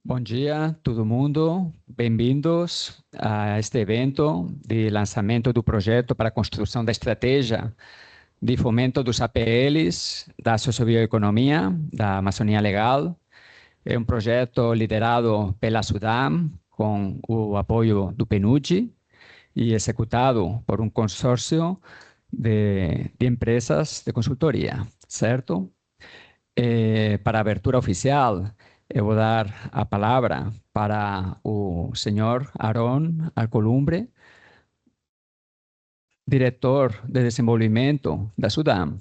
Bom dia, todo mundo. Bem-vindos a este evento de lançamento do projeto para a construção da estratégia de fomento dos APLs da sociobioeconomia da Amazônia Legal. É um projeto liderado pela SUDAM, com o apoio do PNUD e executado por um consórcio de empresas de consultoria, certo? Para a abertura oficial, eu vou dar a palavra para o senhor Aron Alcolumbre, diretor de desenvolvimento da SUDAM.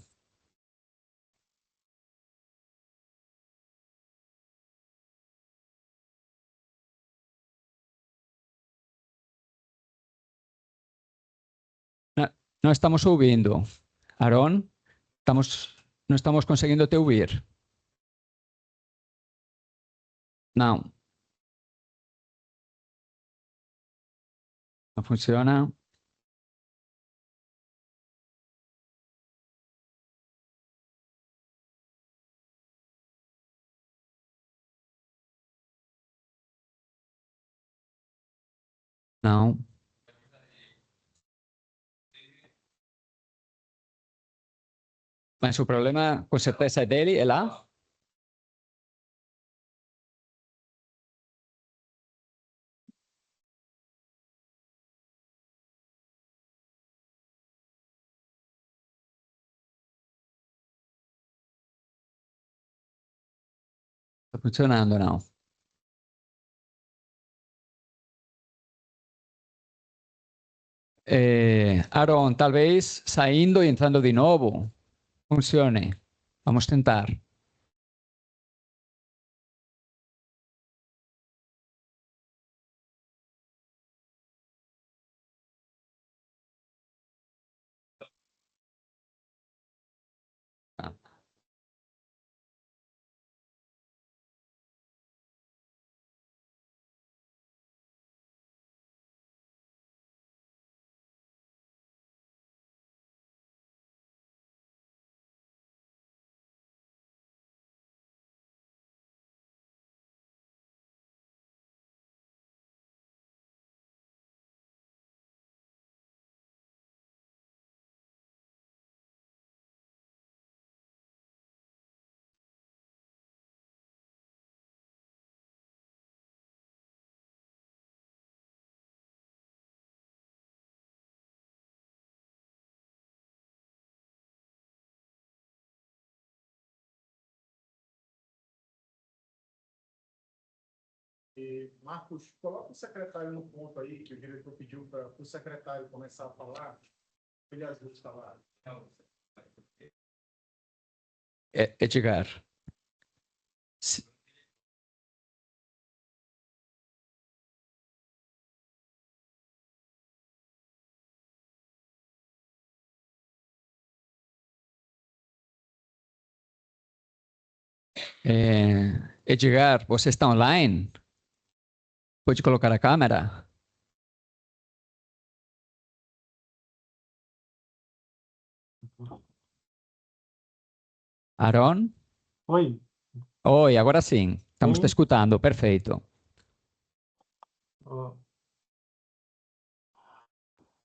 Não estamos ouvindo. Aron, não estamos conseguindo te ouvir. Não. Não funciona. Não. Mas o problema, com certeza, é dele, é lá? Está funcionando, não. Aron, talvez saindo e entrando de novo funcione. Vamos tentar. Marcos, coloca o secretário no ponto aí, que o diretor pediu para o secretário começar a falar. Ele ajusta lá. Edgar. Edgar, você está online? Pode colocar a câmera? Aron? Oi. Oi, agora sim. Estamos te Sim. escutando, perfeito.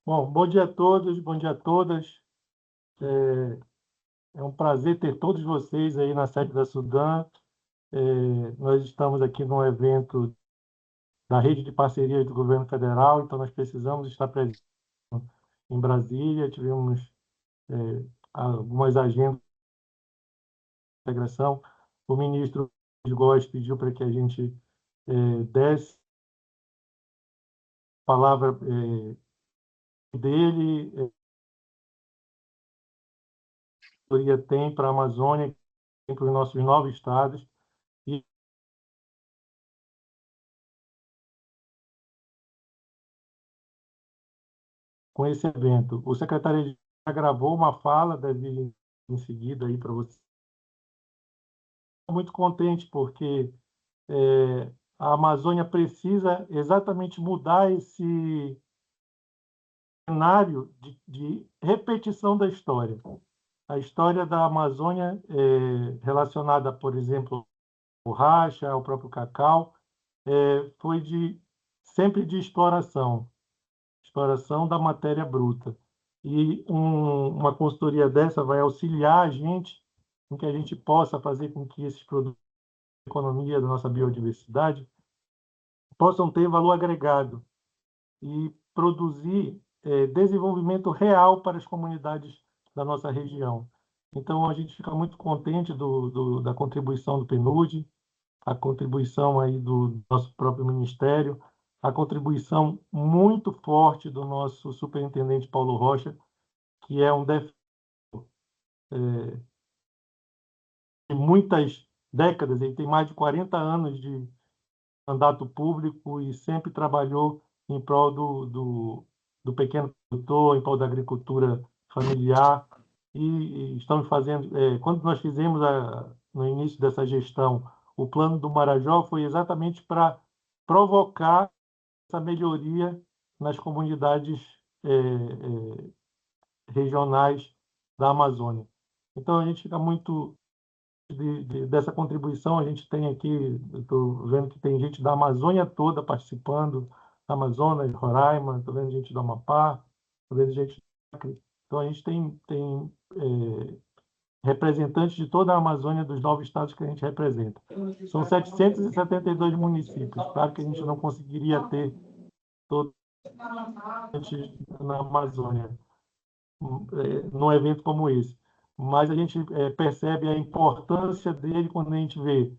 Bom, bom dia a todos, bom dia a todas. É um prazer ter todos vocês aí na sede da Sudam. Nós estamos aqui num evento da rede de parcerias do governo federal, então nós precisamos estar presentes em Brasília. Tivemos algumas agendas de integração. O ministro Góes pediu para que a gente desse a palavra dele, tem para a Amazônia, tem para os nossos 9 estados. E com esse evento, o secretário já gravou uma fala, deve ir em seguida aí para você. Estou muito contente porque a Amazônia precisa exatamente mudar esse cenário de repetição da história. A história da Amazônia relacionada, por exemplo, ao borracha, ao próprio cacau, foi sempre de exploração da matéria bruta. E uma consultoria dessa vai auxiliar a gente em que a gente possa fazer com que esses produtos da economia da nossa biodiversidade possam ter valor agregado e produzir desenvolvimento real para as comunidades da nossa região. Então, a gente fica muito contente da contribuição do PNUD, a contribuição aí do nosso próprio Ministério, a contribuição muito forte do nosso superintendente Paulo Rocha, que é um de muitas décadas, ele tem mais de 40 anos de mandato público e sempre trabalhou em prol do pequeno produtor, em prol da agricultura familiar. E estamos fazendo, quando nós fizemos no início dessa gestão o plano do Marajó, foi exatamente para provocar essa melhoria nas comunidades regionais da Amazônia. Então, a gente fica muito dessa contribuição. A gente tem aqui, estou vendo que tem gente da Amazônia toda participando, Amazonas, Roraima, estou vendo gente do Amapá, estou vendo gente do Acre. Então, a gente tem representantes de toda a Amazônia, dos 9 estados que a gente representa. São 772 municípios. Claro que a gente não conseguiria ter todos na Amazônia, num evento como esse. Mas a gente percebe a importância dele quando a gente vê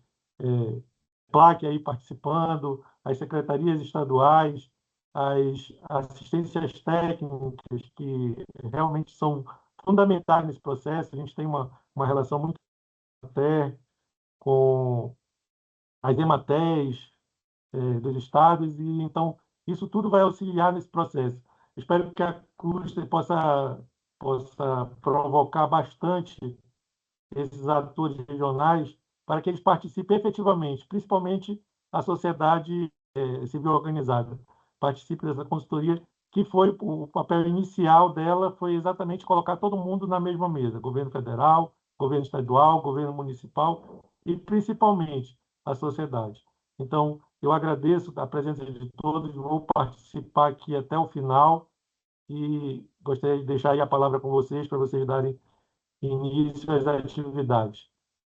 PLAC aí participando, as secretarias estaduais, as assistências técnicas, que realmente são fundamentais nesse processo. A gente tem uma relação muito até com as EMATEs dos estados, e então isso tudo vai auxiliar nesse processo. Espero que a cluster possa provocar bastante esses atores regionais para que eles participem efetivamente, principalmente a sociedade civil organizada. Participe dessa consultoria, que foi o papel inicial dela, foi exatamente colocar todo mundo na mesma mesa, governo federal, governo estadual, governo municipal e principalmente a sociedade. Então, eu agradeço a presença de todos, vou participar aqui até o final e gostaria de deixar aí a palavra com vocês para vocês darem início às atividades.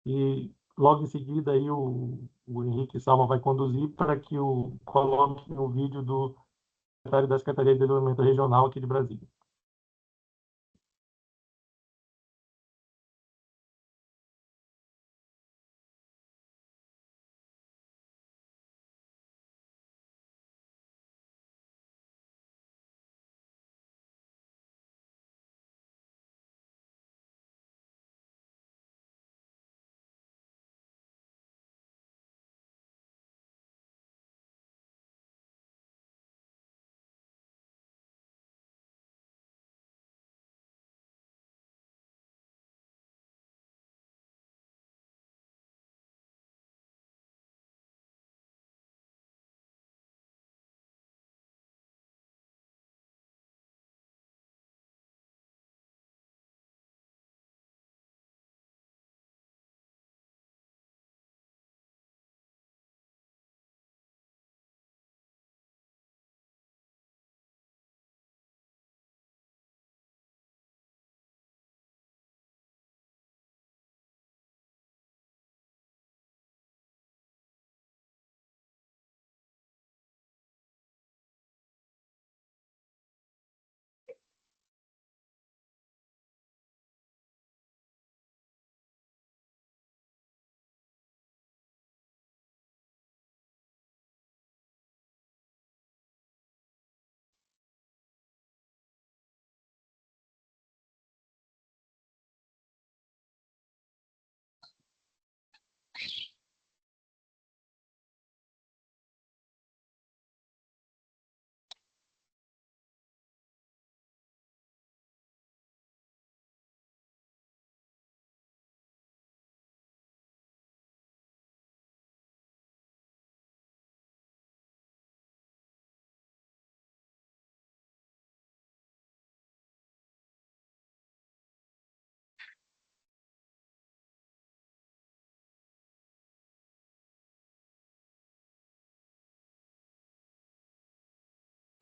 E logo em seguida aí o Henrique Salma vai conduzir para que coloque o vídeo do secretário da Secretaria de Desenvolvimento Regional aqui de Brasília.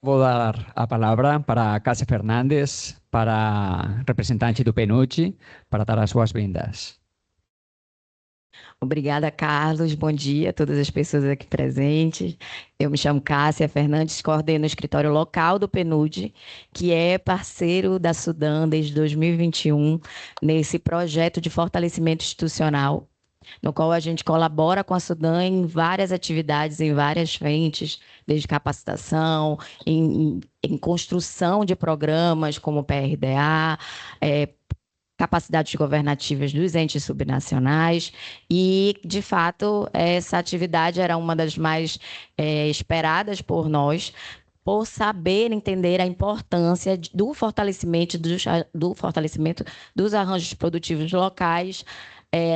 Vou dar a palavra para a Cássia Fernandes, para representante do PNUD, para dar as boas-vindas. Obrigada, Carlos. Bom dia a todas as pessoas aqui presentes. Eu me chamo Cássia Fernandes, coordeno o escritório local do PNUD, que é parceiro da Sudan desde 2021, nesse projeto de fortalecimento institucional, no qual a gente colabora com a Sudan em várias atividades, em várias frentes, desde capacitação, em construção de programas como o PRDA, capacidades governativas dos entes subnacionais e, de fato, essa atividade era uma das mais esperadas por nós, por saber entender a importância do fortalecimento dos arranjos produtivos locais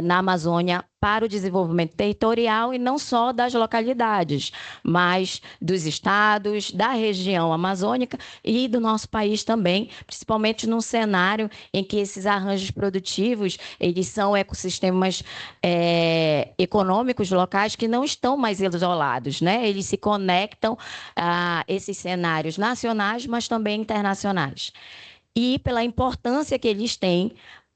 na Amazônia para o desenvolvimento territorial e não só das localidades, mas dos estados, da região amazônica e do nosso país também, principalmente num cenário em que esses arranjos produtivos, eles são ecossistemas econômicos locais que não estão mais isolados, né? Eles se conectam a esses cenários nacionais, mas também internacionais. E pela importância que eles têm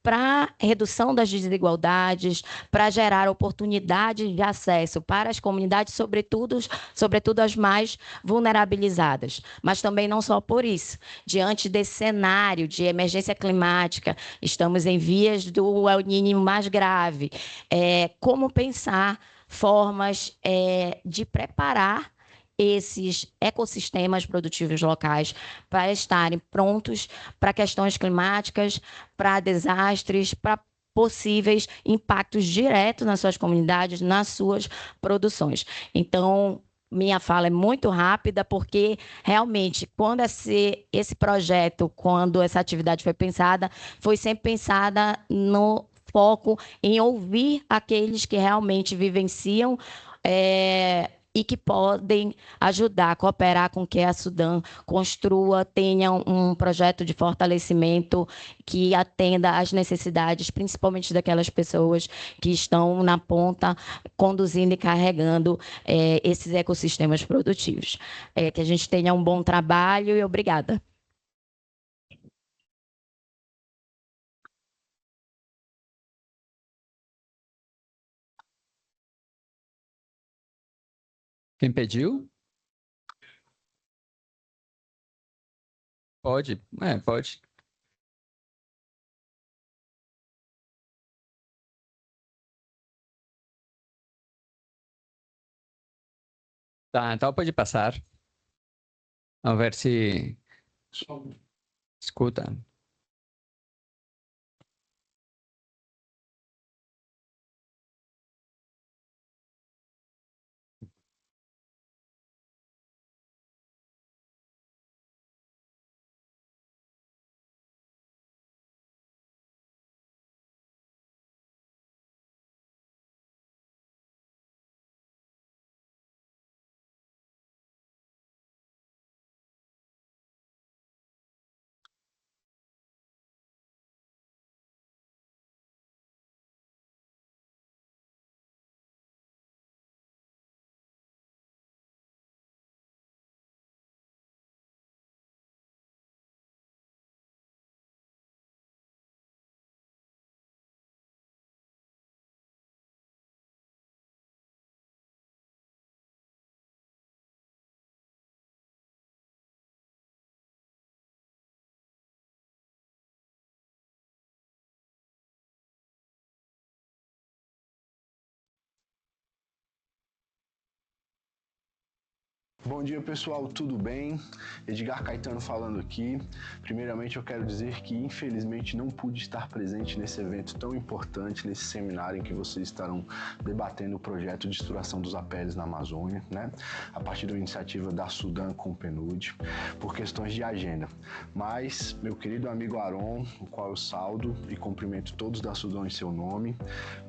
para a redução das desigualdades, para gerar oportunidades de acesso para as comunidades, sobretudo as mais vulnerabilizadas. Mas também não só por isso. Diante desse cenário de emergência climática, estamos em vias do El Niño mais grave. Como pensar formas de preparar esses ecossistemas produtivos locais para estarem prontos para questões climáticas, para desastres, para possíveis impactos diretos nas suas comunidades, nas suas produções. Então, minha fala é muito rápida, porque realmente, quando esse projeto, quando essa atividade foi pensada, foi sempre pensada no foco em ouvir aqueles que realmente vivenciam e que podem ajudar, cooperar com que a Sudan construa, tenha um projeto de fortalecimento que atenda às necessidades, principalmente daquelas pessoas que estão na ponta, conduzindo e carregando esses ecossistemas produtivos. Que a gente tenha um bom trabalho e obrigada. Quem pediu? Pode, pode. Tá, então pode passar. Vamos ver se escuta. Bom dia, pessoal, tudo bem? Edgar Caetano falando aqui. Primeiramente, eu quero dizer que, infelizmente, não pude estar presente nesse evento tão importante, nesse seminário em que vocês estarão debatendo o projeto de estruturação dos APLs na Amazônia, né? A partir da iniciativa da Sudan com o PNUD, por questões de agenda. Mas, meu querido amigo Aron, o qual eu saudo e cumprimento todos da Sudan em seu nome,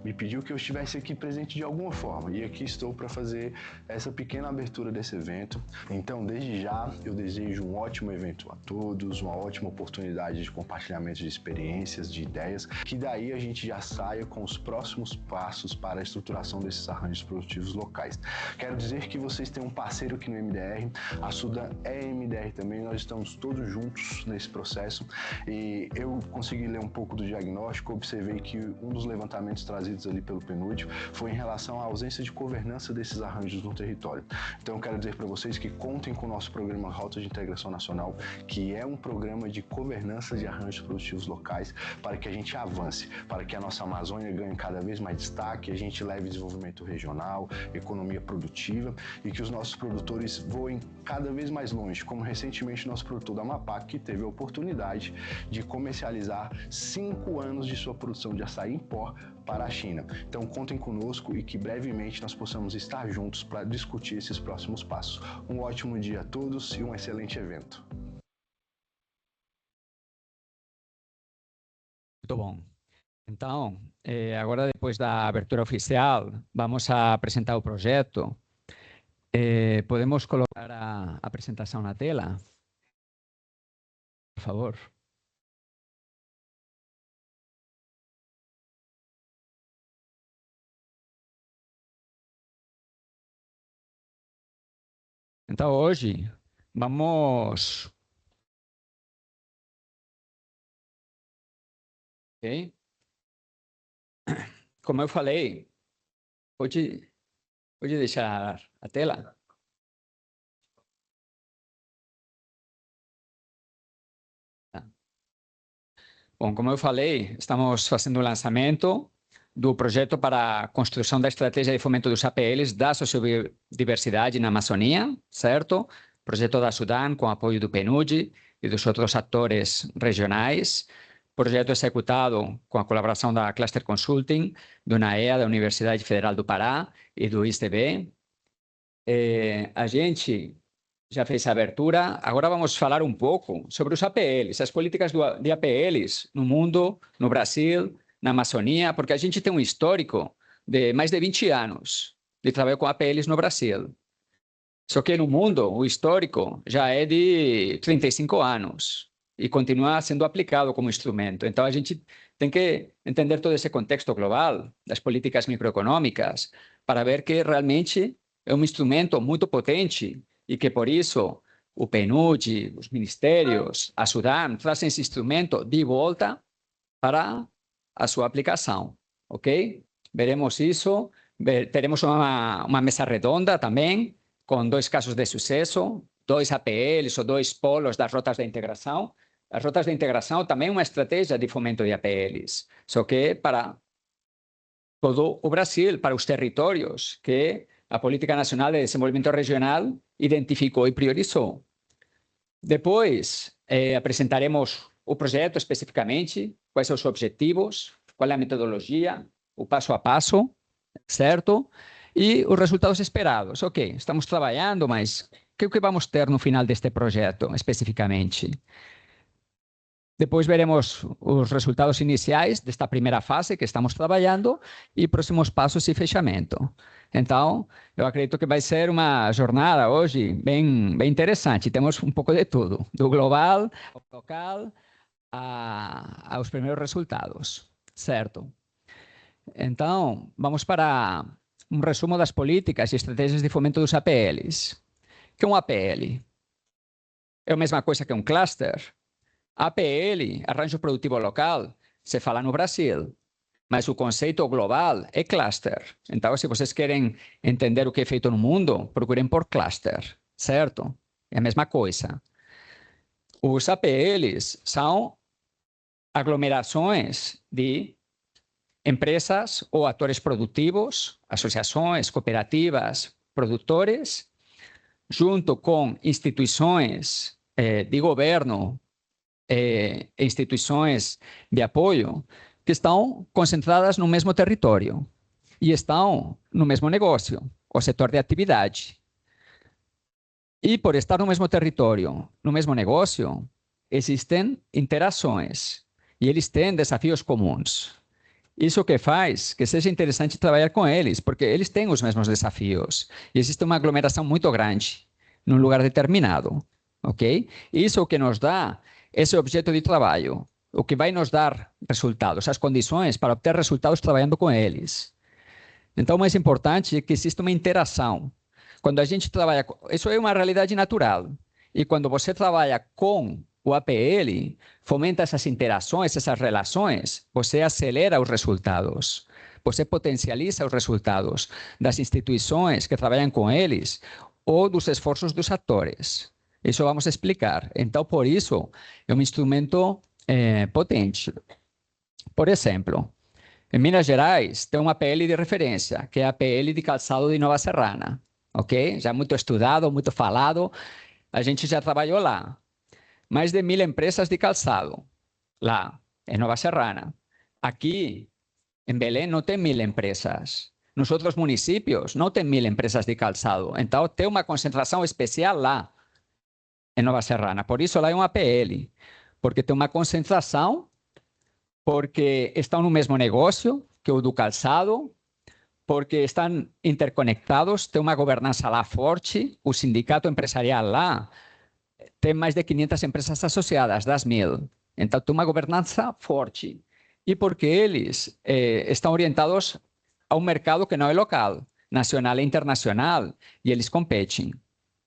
me pediu que eu estivesse aqui presente de alguma forma. E aqui estou para fazer essa pequena abertura desse evento, evento. Então, desde já, eu desejo um ótimo evento a todos, uma ótima oportunidade de compartilhamento de experiências, de ideias, que daí a gente já saia com os próximos passos para a estruturação desses arranjos produtivos locais. Quero dizer que vocês têm um parceiro aqui no MDR, a Sudan é MDR também, nós estamos todos juntos nesse processo e eu consegui ler um pouco do diagnóstico, observei que um dos levantamentos trazidos ali pelo PNUD foi em relação à ausência de governança desses arranjos no território. Então eu quero dizer para vocês que contem com o nosso programa Rota de Integração Nacional, que é um programa de governança de arranjos produtivos locais para que a gente avance, para que a nossa Amazônia ganhe cada vez mais destaque, a gente leve desenvolvimento regional, economia produtiva e que os nossos produtores voem cada vez mais longe, como recentemente nosso produtor da Amapá, que teve a oportunidade de comercializar 5 anos de sua produção de açaí em pó para a China. Então contem conosco e que brevemente nós possamos estar juntos para discutir esses próximos passos. Um ótimo dia a todos e um excelente evento. Muito bom. Então, agora depois da abertura oficial, vamos a apresentar o projeto. Podemos colocar a apresentação na tela? Por favor. Então, hoje, vamos... Ok? Como eu falei, pode deixar a tela? Tá. Bom, como eu falei, estamos fazendo o lançamento do projeto para a construção da estratégia de fomento dos APLs da sociodiversidade na Amazônia, certo? Projeto da Sudan com apoio do PNUD e dos outros atores regionais. Projeto executado com a colaboração da Cluster Consulting, do NAEA, da Universidade Federal do Pará e do ISTB. A gente já fez a abertura, agora vamos falar um pouco sobre os APLs, as políticas de APLs no mundo, no Brasil, na Amazônia, porque a gente tem um histórico de mais de 20 anos de trabalho com APLs no Brasil. Só que no mundo, o histórico já é de 35 anos e continua sendo aplicado como instrumento. Então, a gente tem que entender todo esse contexto global das políticas microeconômicas para ver que realmente é um instrumento muito potente e que, por isso, o PNUD, os ministérios, a Sudan, trazem esse instrumento de volta para a sua aplicação, ok? Veremos isso, teremos uma mesa redonda também, com 2 casos de sucesso, 2 APLs ou 2 polos das rotas de integração. As rotas de integração também é uma estratégia de fomento de APLs, só que para todo o Brasil, para os territórios que a Política Nacional de Desenvolvimento Regional identificou e priorizou. Depois, apresentaremos o projeto especificamente, quais são os objetivos, qual é a metodologia, o passo a passo, certo? E os resultados esperados. Ok, estamos trabalhando, mas o que vamos ter no final deste projeto, especificamente? Depois veremos os resultados iniciais desta primeira fase que estamos trabalhando e próximos passos e fechamento. Então, eu acredito que vai ser uma jornada hoje bem interessante. Temos um pouco de tudo, do global ao local, aos primeiros resultados, certo? Então, vamos para um resumo das políticas e estratégias de fomento dos APLs. O que é um APL? É a mesma coisa que um cluster? APL, Arranjo Produtivo Local, se fala no Brasil, mas o conceito global é cluster. Então, se vocês querem entender o que é feito no mundo, procurem por cluster, certo? É a mesma coisa. Os APLs são aglomerações de empresas ou atores produtivos, associações, cooperativas, produtores, junto com instituições de governo, instituições de apoio que estão concentradas no mesmo território e estão no mesmo negócio, o setor de atividade. E por estar no mesmo território, no mesmo negócio, existem interações e eles têm desafios comuns. Isso que faz que seja interessante trabalhar com eles, porque eles têm os mesmos desafios e existe uma aglomeração muito grande num lugar determinado, ok? Isso é o que nos dá esse objeto de trabalho, o que vai nos dar resultados, as condições para obter resultados trabalhando com eles. Então, o mais importante é que exista uma interação. Quando a gente trabalha, isso é uma realidade natural. E quando você trabalha com o APL, fomenta essas interações, essas relações, você acelera os resultados. Você potencializa os resultados das instituições que trabalham com eles ou dos esforços dos atores. Isso vamos explicar. Então, por isso, é um instrumento potente. Por exemplo, em Minas Gerais, tem uma APL de referência, que é a APL de calçado de Nova Serrana. Ok? Já muito estudado, muito falado, a gente já trabalhou lá. Mais de 1.000 empresas de calçado, lá, em Nova Serrana. Aqui, em Belém, não tem 1.000 empresas. Nos outros municípios, não tem 1.000 empresas de calçado. Então, tem uma concentração especial lá, em Nova Serrana. Por isso, lá é uma APL. Porque tem uma concentração, porque estão no mesmo negócio que o do calçado, porque estão interconectados, tem uma governança lá forte, o sindicato empresarial lá tem mais de 500 empresas associadas, das 1.000. Então, tem uma governança forte. E porque eles estão orientados a um mercado que não é local, nacional e internacional, e eles competem.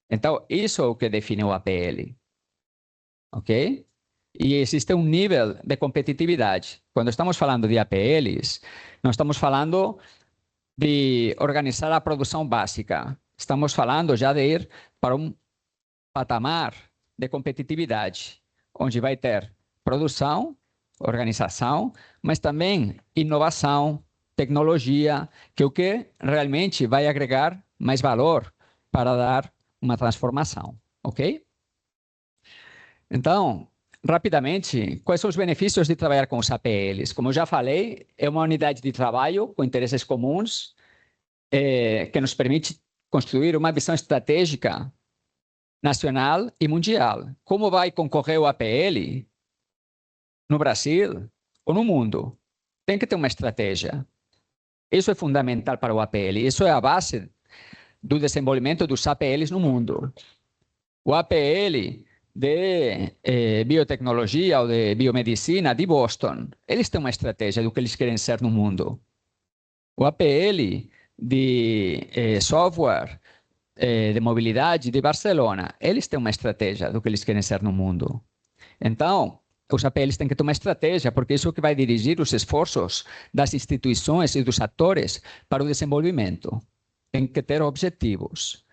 Então, isso é o que define o APL. Ok? E existe um nível de competitividade. Quando estamos falando de APLs, não estamos falando de organizar a produção básica. Estamos falando já de ir para um patamar de competitividade, onde vai ter produção, organização, mas também inovação, tecnologia, que é o que realmente vai agregar mais valor para dar uma transformação, ok? Então, rapidamente, quais são os benefícios de trabalhar com os APLs? Como eu já falei, é uma unidade de trabalho com interesses comuns, que nos permite construir uma visão estratégica nacional e mundial. Como vai concorrer o APL no Brasil ou no mundo? Tem que ter uma estratégia. Isso é fundamental para o APL. Isso é a base do desenvolvimento dos APLs no mundo. O APL de biotecnologia ou de biomedicina de Boston, eles têm uma estratégia do que eles querem ser no mundo. O APL de software de mobilidade de Barcelona, eles têm uma estratégia do que eles querem ser no mundo. Então, os APLs têm que ter uma estratégia, porque isso é o que vai dirigir os esforços das instituições e dos atores para o desenvolvimento. Tem que ter objetivos.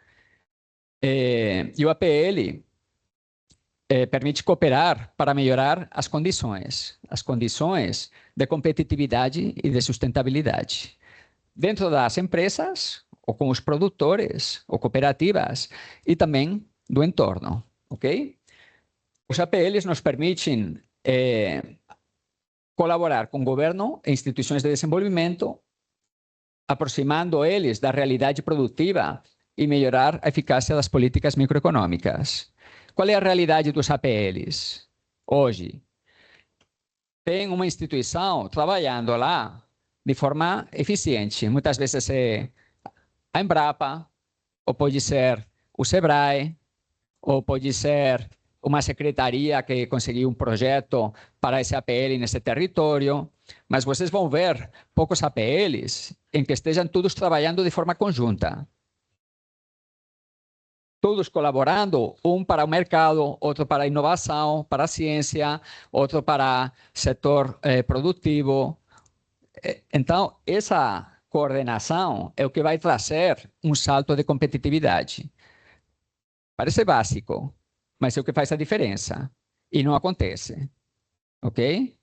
E o APL permite cooperar para melhorar as condições de competitividade e de sustentabilidade. Dentro das empresas, ou com os produtores, ou cooperativas, e também do entorno, ok? Os APLs nos permitem colaborar com o governo e instituições de desenvolvimento, aproximando eles da realidade produtiva e melhorar a eficácia das políticas microeconômicas. Qual é a realidade dos APLs hoje? Tem uma instituição trabalhando lá de forma eficiente. Muitas vezes é a Embrapa, ou pode ser o Sebrae, ou pode ser uma secretaria que conseguiu um projeto para esse APL nesse território. Mas vocês vão ver poucos APLs em que estejam todos trabalhando de forma conjunta. Todos colaborando, um para o mercado, outro para a inovação, para a ciência, outro para o setor produtivo. Então, essa coordenação é o que vai trazer um salto de competitividade. Parece básico, mas é o que faz a diferença. E não acontece. Ok?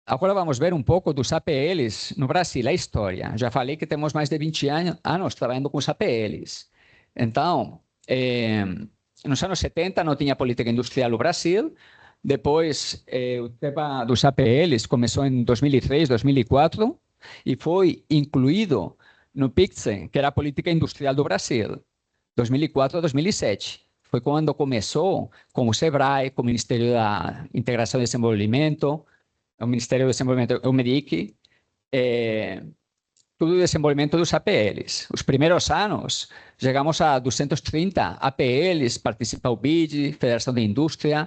Agora vamos ver um pouco dos APLs no Brasil, a história. Já falei que temos mais de 20 anos trabalhando com os APLs. Então, nos anos 70 não tinha política industrial no Brasil. Depois, o tema dos APLs começou em 2003, 2004 e foi incluído no PICSE, que era a política industrial do Brasil, 2004 a 2007. Foi quando começou com o Sebrae, com o Ministério da Integração e Desenvolvimento, o Ministério do Desenvolvimento, o MEDIC, todo o desenvolvimento dos APLs. Os primeiros anos, chegamos a 230 APLs, participa o BID, Federação de Indústria.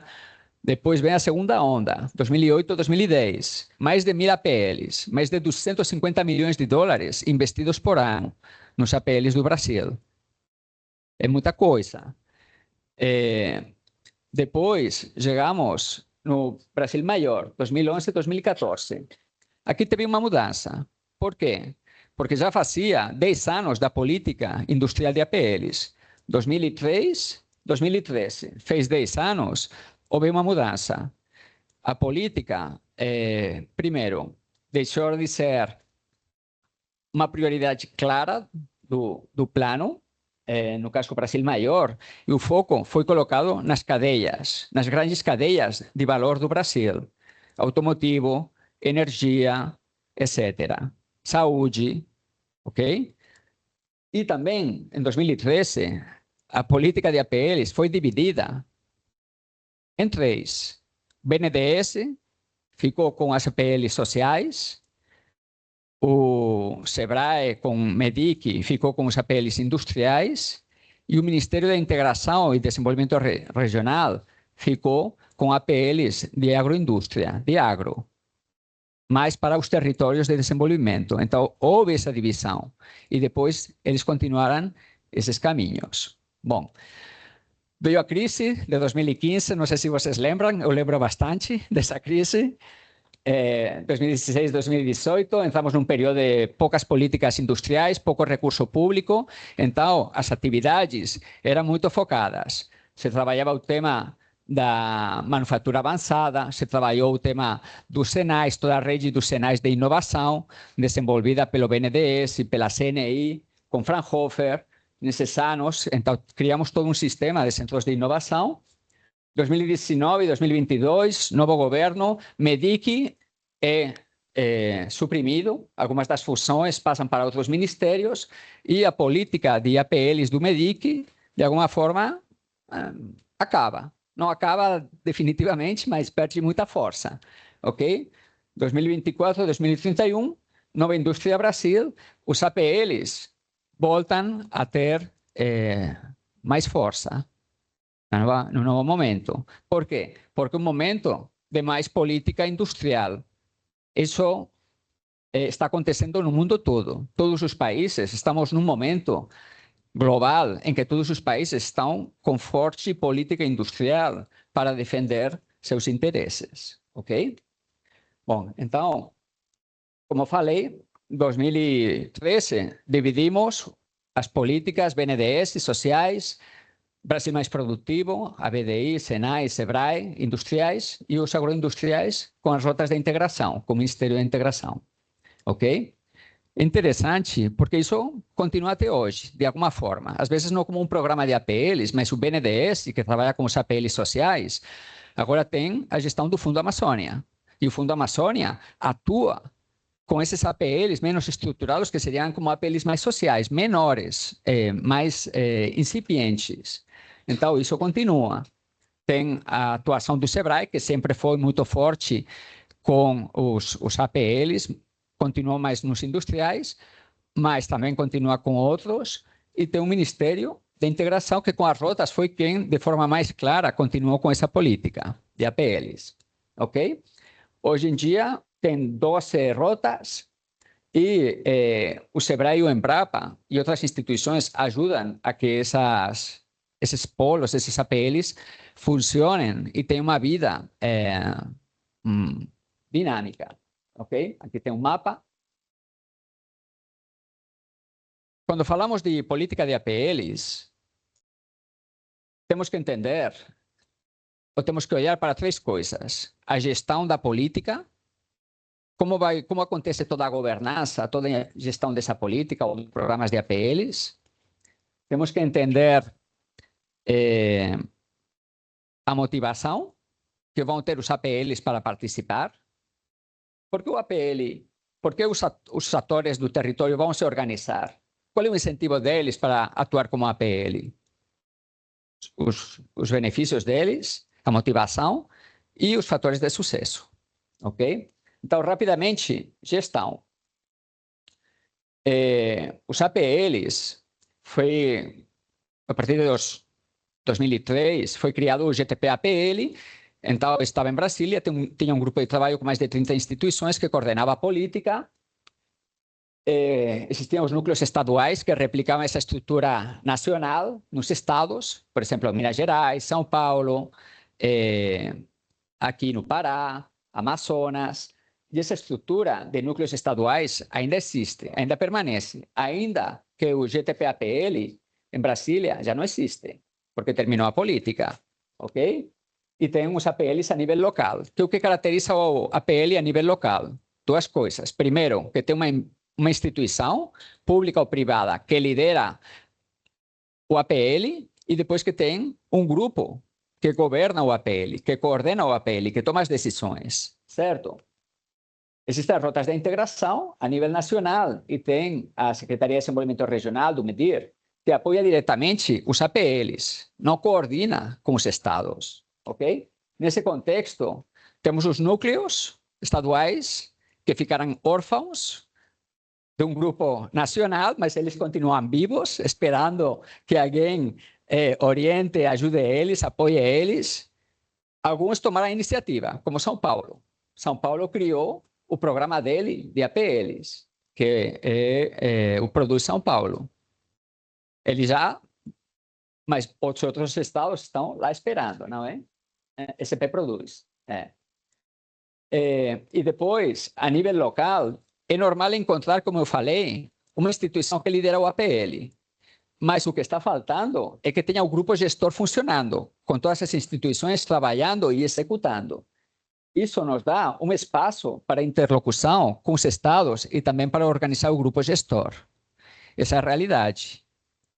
Depois vem a segunda onda, 2008, 2010. Mais de 1.000 APLs, mais de 250 milhões de dólares investidos por ano nos APLs do Brasil. É muita coisa. Depois, chegamos no Brasil Maior, 2011, 2014. Aqui teve uma mudança. Por quê? Porque já fazia 10 anos da política industrial de APLs. 2003, 2013. Fez 10 anos, houve uma mudança. A política, primeiro, deixou de ser uma prioridade clara do plano, no caso do Brasil Maior, e o foco foi colocado nas cadeias, nas grandes cadeias de valor do Brasil. Automotivo, energia, etc. Saúde, ok? E também, em 2013, a política de APLs foi dividida em 3. BNDES ficou com as APLs sociais, o SEBRAE com MEDIC ficou com os APLs industriais e o Ministério da Integração e Desenvolvimento Regional ficou com APLs de agroindústria, de agro, mas para os territórios de desenvolvimento. Então, houve essa divisão e depois eles continuaram esses caminhos. Bom, veio a crise de 2015, não sei se vocês lembram, eu lembro bastante dessa crise. 2016, 2018, entramos num período de poucas políticas industriais, pouco recurso público, então as atividades eram muito focadas. Se trabalhava o tema da manufatura avançada, se trabalhou o tema dos SENAIs, toda a rede dos SENAIs de inovação, desenvolvida pelo BNDES e pela CNI, com Fraunhofer, nesses anos. Então, criamos todo um sistema de centros de inovação. 2019 e 2022, novo governo, MEDIC é suprimido, algumas das funções passam para outros ministérios e a política de APLs do MEDIC, de alguma forma, acaba. Não acaba definitivamente, mas perde muita força. Ok? 2024, 2031, Nova Indústria Brasil, os APLs voltam a ter mais força no novo momento. Por quê? Porque é um momento de mais política industrial. Isso está acontecendo no mundo todo. Todos os países, estamos num momento global em que todos os países estão com forte política industrial para defender seus interesses. Ok? Bom, então, como falei, em 2013, dividimos as políticas BNDES e sociais, Brasil Mais Produtivo, ABDI, SENAI, SEBRAE, industriais e os agroindustriais com as rotas de integração, com o Ministério da Integração. Ok? Interessante, porque isso continua até hoje, de alguma forma. Às vezes não como um programa de APLs, mas o BNDES, que trabalha com os APLs sociais, agora tem a gestão do Fundo Amazônia. E o Fundo Amazônia atua com esses APLs menos estruturados, que seriam como APLs mais sociais, menores, mais incipientes. Então, isso continua. Tem a atuação do SEBRAE, que sempre foi muito forte com os APLs, continua mais nos industriais, mas também continua com outros, e tem um Ministério de Integração que com as rotas foi quem, de forma mais clara, continuou com essa política de APLs. Ok? Hoje em dia, tem 12 rotas e o SEBRAE e o Embrapa e outras instituições ajudam a que esses polos, esses APLs, funcionem e tenham uma vida dinâmica. Ok? Aqui tem um mapa. Quando falamos de política de APLs, temos que entender, ou temos que olhar para 3 coisas. A gestão da política, como acontece toda a governança, toda a gestão dessa política, ou programas de APLs. Temos que entender a motivação que vão ter os APLs para participar. Por que o APL, por que os atores do território vão se organizar? Qual é o incentivo deles para atuar como APL? Os benefícios deles, a motivação e os fatores de sucesso. Ok? Então, rapidamente, gestão. Os APLs foi, a partir de 2003, foi criado o GTP-APL. Então, eu estava em Brasília, tinha um grupo de trabalho com mais de 30 instituições que coordenava a política. Existiam os núcleos estaduais que replicavam essa estrutura nacional nos estados, por exemplo, Minas Gerais, São Paulo, aqui no Pará, Amazonas. E essa estrutura de núcleos estaduais ainda existe, ainda permanece, ainda que o GTP-APL em Brasília já não existe, porque terminou a política, ok? E tem os APLs a nível local. O que caracteriza o APL a nível local? Duas coisas. Primeiro, que tem uma instituição, pública ou privada, que lidera o APL, e depois que tem um grupo que governa o APL, que coordena o APL, que toma as decisões, certo? Existem as rotas de integração a nível nacional e tem a Secretaria de Desenvolvimento Regional, do MEDIR, que apoia diretamente os APLs, não coordena com os estados, ok? Nesse contexto, temos os núcleos estaduais que ficaram órfãos de um grupo nacional, mas eles continuam vivos, esperando que alguém oriente, ajude eles, apoie eles. Alguns tomaram a iniciativa, como São Paulo. São Paulo criou o programa dele de APLs, que é o Produz São Paulo. Ele já, mas os outros estados estão lá esperando, não é? SP Produz. E depois, a nível local, é normal encontrar, como eu falei, uma instituição que lidera o APL. Mas o que está faltando é que tenha o grupo gestor funcionando, com todas as instituições trabalhando e executando. Isso nos dá um espaço para interlocução com os estados e também para organizar o grupo gestor. Essa é a realidade.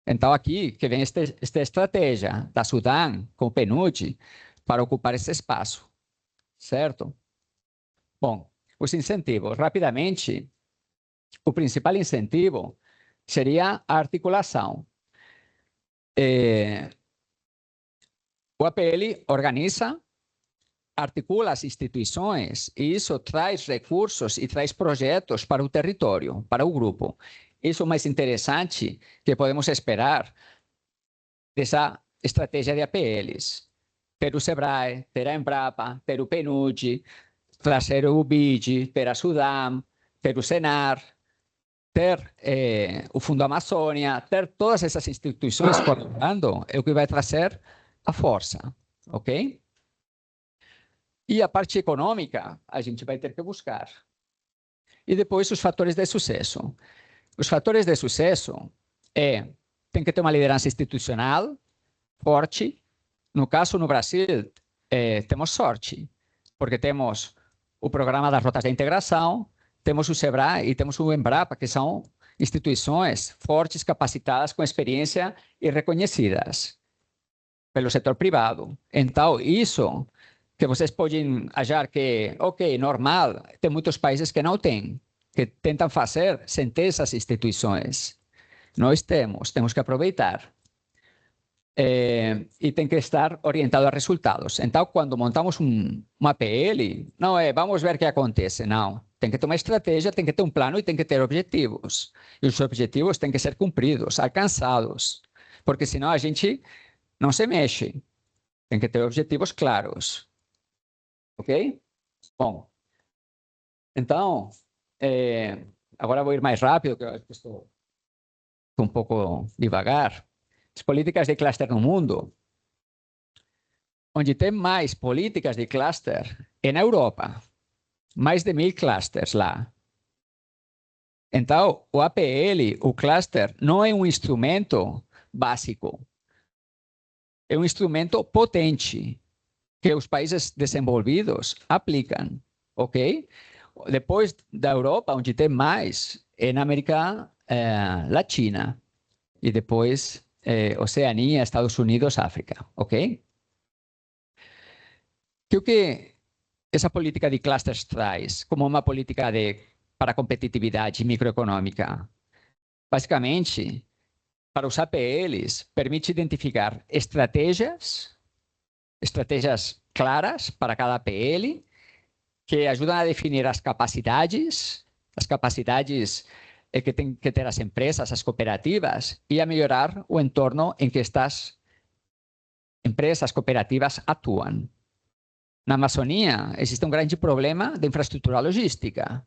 Então, aqui que vem esta estratégia da Sudam com o PNUD para ocupar esse espaço, certo? Bom, os incentivos. Rapidamente, o principal incentivo seria a articulação. O APL organiza, articula as instituições e isso traz recursos e traz projetos para o território, para o grupo. Isso é o mais interessante que podemos esperar dessa estratégia de APLs. Ter o SEBRAE, ter a Embrapa, ter o PNUD, trazer o BID, ter a Sudam, ter o Senar, ter o Fundo Amazônia, ter todas essas instituições colaborando é o que vai trazer a força, ok? E a parte econômica, a gente vai ter que buscar. E depois os fatores de sucesso. Os fatores de sucesso tem que ter uma liderança institucional forte. No caso, no Brasil, temos sorte, porque temos o programa das rotas de integração, temos o SEBRAE e temos o Embrapa, que são instituições fortes, capacitadas, com experiência e reconhecidas pelo setor privado. Então, isso que vocês podem achar que, ok, normal, tem muitos países que não têm, que tentam fazer sem ter essas instituições. Nós temos que aproveitar. E tem que estar orientado a resultados. Então, quando montamos uma APL, não é vamos ver o que acontece, não. Tem que ter uma estratégia, tem que ter um plano e tem que ter objetivos. E os objetivos têm que ser cumpridos, alcançados, porque senão a gente não se mexe. Tem que ter objetivos claros. Ok? Bom, então, agora vou ir mais rápido, que eu estou um pouco devagar. As políticas de cluster no mundo, onde tem mais políticas de cluster é na Europa. Mais de 1000 clusters lá. Então, o APL, o cluster, não é um instrumento básico. É um instrumento potente que os países desenvolvidos aplicam, ok? Depois da Europa, onde tem mais, é na América Latina. E depois Oceania, Estados Unidos, África, ok? O que essa política de clusters traz como uma política para competitividade microeconômica? Basicamente, para os APLs, permite identificar estratégias claras para cada APL, que ajudam a definir as capacidades que tem que ter as empresas, as cooperativas, e a melhorar o entorno em que estas empresas cooperativas atuam. Na Amazônia, existe um grande problema de infraestrutura logística,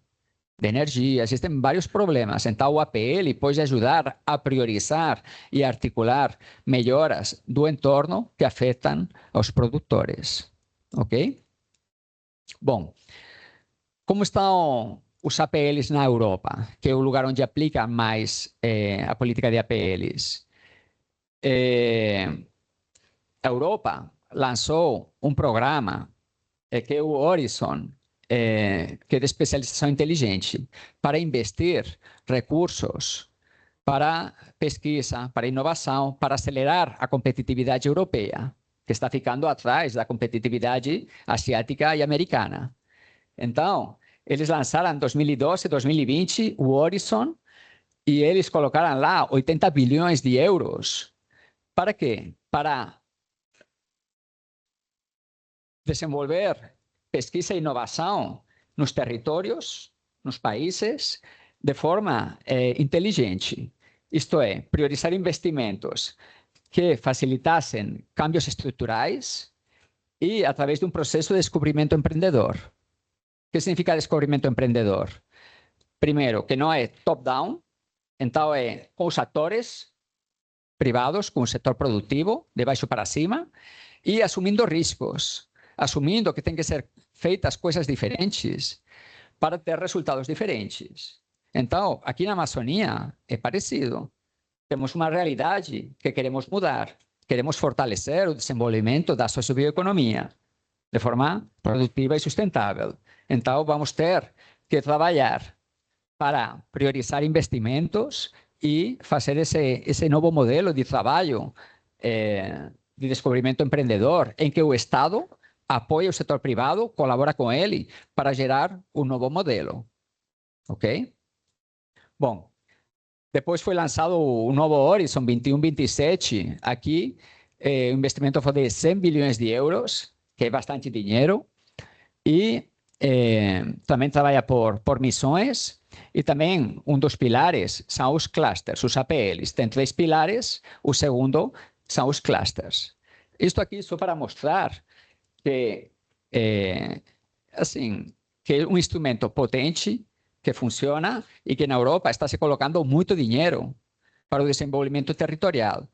de energia, existem vários problemas. Então, o APL pode ajudar a priorizar e articular melhoras do entorno que afetam aos produtores. Ok? Bom, como estão os APLs na Europa, que é o lugar onde aplica mais a política de APLs? A Europa lançou um programa que é o Horizon, que é de especialização inteligente, para investir recursos para pesquisa, para inovação, para acelerar a competitividade europeia, que está ficando atrás da competitividade asiática e americana. Então, eles lançaram em 2012, 2020 o Horizon e eles colocaram lá 80 bilhões de euros. Para quê? Para desenvolver pesquisa e inovação nos territórios, nos países, de forma inteligente. Isto é, priorizar investimentos que facilitassem cambios estruturais e através de um processo de descobrimento empreendedor. O que significa descobrimento empreendedor? Primeiro, que não é top-down, então é com os atores privados, com o setor produtivo, de baixo para cima, e assumindo riscos, assumindo que tem que ser feitas coisas diferentes para ter resultados diferentes. Então, aqui na Amazônia é parecido. Temos uma realidade que queremos mudar. Queremos fortalecer o desenvolvimento da sociobioeconomia de forma produtiva e sustentável. Então, vamos ter que trabalhar para priorizar investimentos e fazer esse novo modelo de trabalho de descobrimento empreendedor, em que o Estado apoia o setor privado, colabora com ele para gerar um novo modelo. Ok? Bom, depois foi lançado o novo Horizon 21-27. Aqui, o investimento foi de 100 bilhões de euros, que é bastante dinheiro. E também trabalha por missões. E também um dos pilares são os clusters, os APLs. Tem 3 pilares, o segundo são os clusters. Isto aqui só para mostrar que, que é um instrumento potente, que funciona e que na Europa está se colocando muito dinheiro para o desenvolvimento territorial.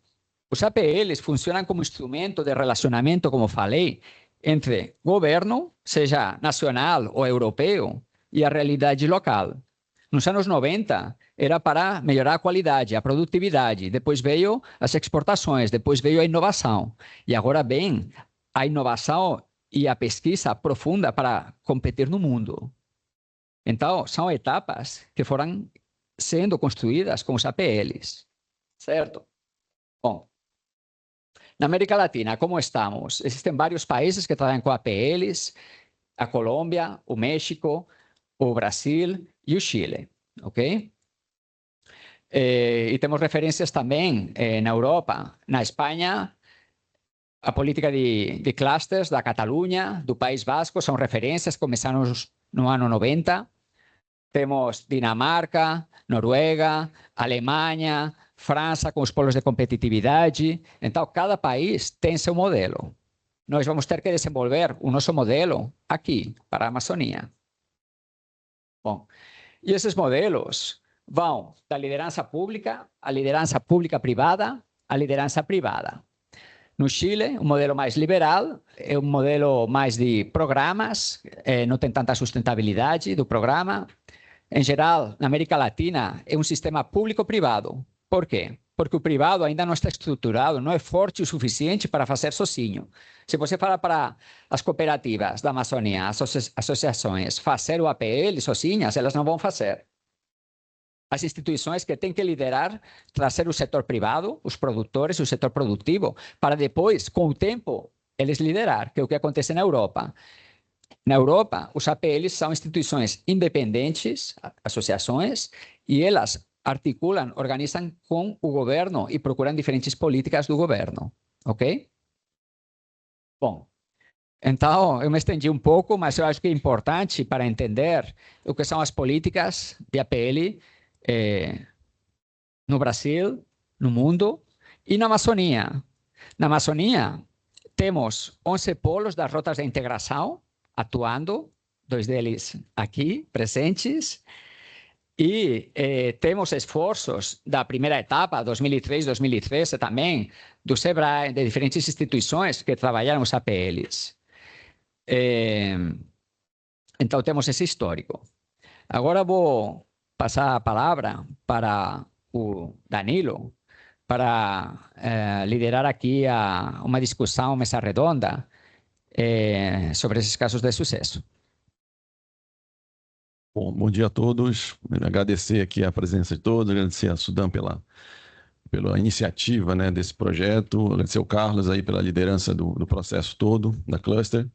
Os APLs funcionam como instrumento de relacionamento, como falei, entre governo, seja nacional ou europeu, e a realidade local. Nos anos 90, era para melhorar a qualidade, a produtividade. Depois veio as exportações, depois veio a inovação. E agora vem a inovação e a pesquisa profunda para competir no mundo. Então, são etapas que foram sendo construídas com os APLs. Certo? Bom, na América Latina, como estamos? Existem vários países que trabalham com APLs, a Colômbia, o México, o Brasil e o Chile, ok? E temos referências também na Europa, na Espanha, a política de clusters da Catalunha, do País Basco, são referências, começaram no ano 90. Temos Dinamarca, Noruega, Alemanha, França com os polos de competitividade. Então, cada país tem seu modelo. Nós vamos ter que desenvolver o nosso modelo aqui, para a Amazônia. Bom, e esses modelos vão da liderança pública à liderança pública-privada à liderança privada. No Chile, um modelo mais liberal, é um modelo mais de programas, não tem tanta sustentabilidade do programa. Em geral, na América Latina, é um sistema público-privado. Por quê? Porque o privado ainda não está estruturado, não é forte o suficiente para fazer sozinho. Se você falar para as cooperativas da Amazônia, as associações, fazer o APL sozinhas, elas não vão fazer. As instituições que têm que liderar, trazer o setor privado, os produtores, o setor produtivo, para depois, com o tempo, eles liderar, que é o que acontece na Europa. Na Europa, os APLs são instituições independentes, associações, e elas articulam, organizam com o governo e procuram diferentes políticas do governo. Ok? Bom, então eu me estendi um pouco, mas eu acho que é importante para entender o que são as políticas de APL no Brasil, no mundo, e na Amazônia. Na Amazônia, temos 11 polos das rotas de integração atuando, 2 deles aqui, presentes, e temos esforços da primeira etapa, 2003, 2013 também, do SEBRAE, de diferentes instituições que trabalharam os APLs. Então, temos esse histórico. Agora vou passar a palavra para o Danilo, para liderar aqui uma discussão, mesa redonda, sobre esses casos de sucesso. Bom dia a todos. Agradecer aqui a presença de todos, agradecer a Sudan pela iniciativa, né, desse projeto, agradecer ao Carlos aí pela liderança do processo todo, da Cluster.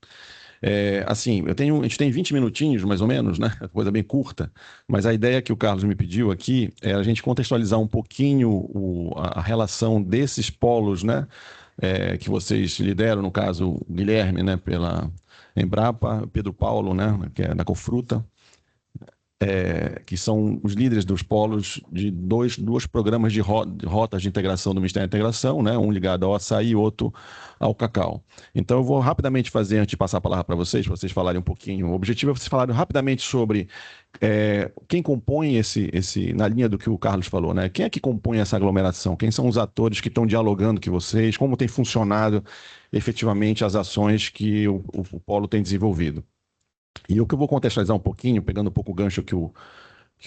Assim, a gente tem 20 minutinhos, mais ou menos, né? Coisa bem curta, mas a ideia que o Carlos me pediu aqui é a gente contextualizar um pouquinho a relação desses polos, né? Que vocês lideram, no caso, o Guilherme, né? Pela Embrapa, Pedro Paulo, né? Que é da Cofruta, que são os líderes dos polos de dois programas de rotas de integração do Ministério da Integração, né? Um ligado ao açaí e outro ao cacau. Então, eu vou rapidamente fazer, antes de passar a palavra para vocês falarem um pouquinho. O objetivo é vocês falarem rapidamente sobre quem compõe na linha do que o Carlos falou, né? Quem é que compõe essa aglomeração? Quem são os atores que estão dialogando com vocês? Como tem funcionado efetivamente as ações que o polo tem desenvolvido? E o que eu vou contextualizar um pouquinho, pegando um pouco o gancho que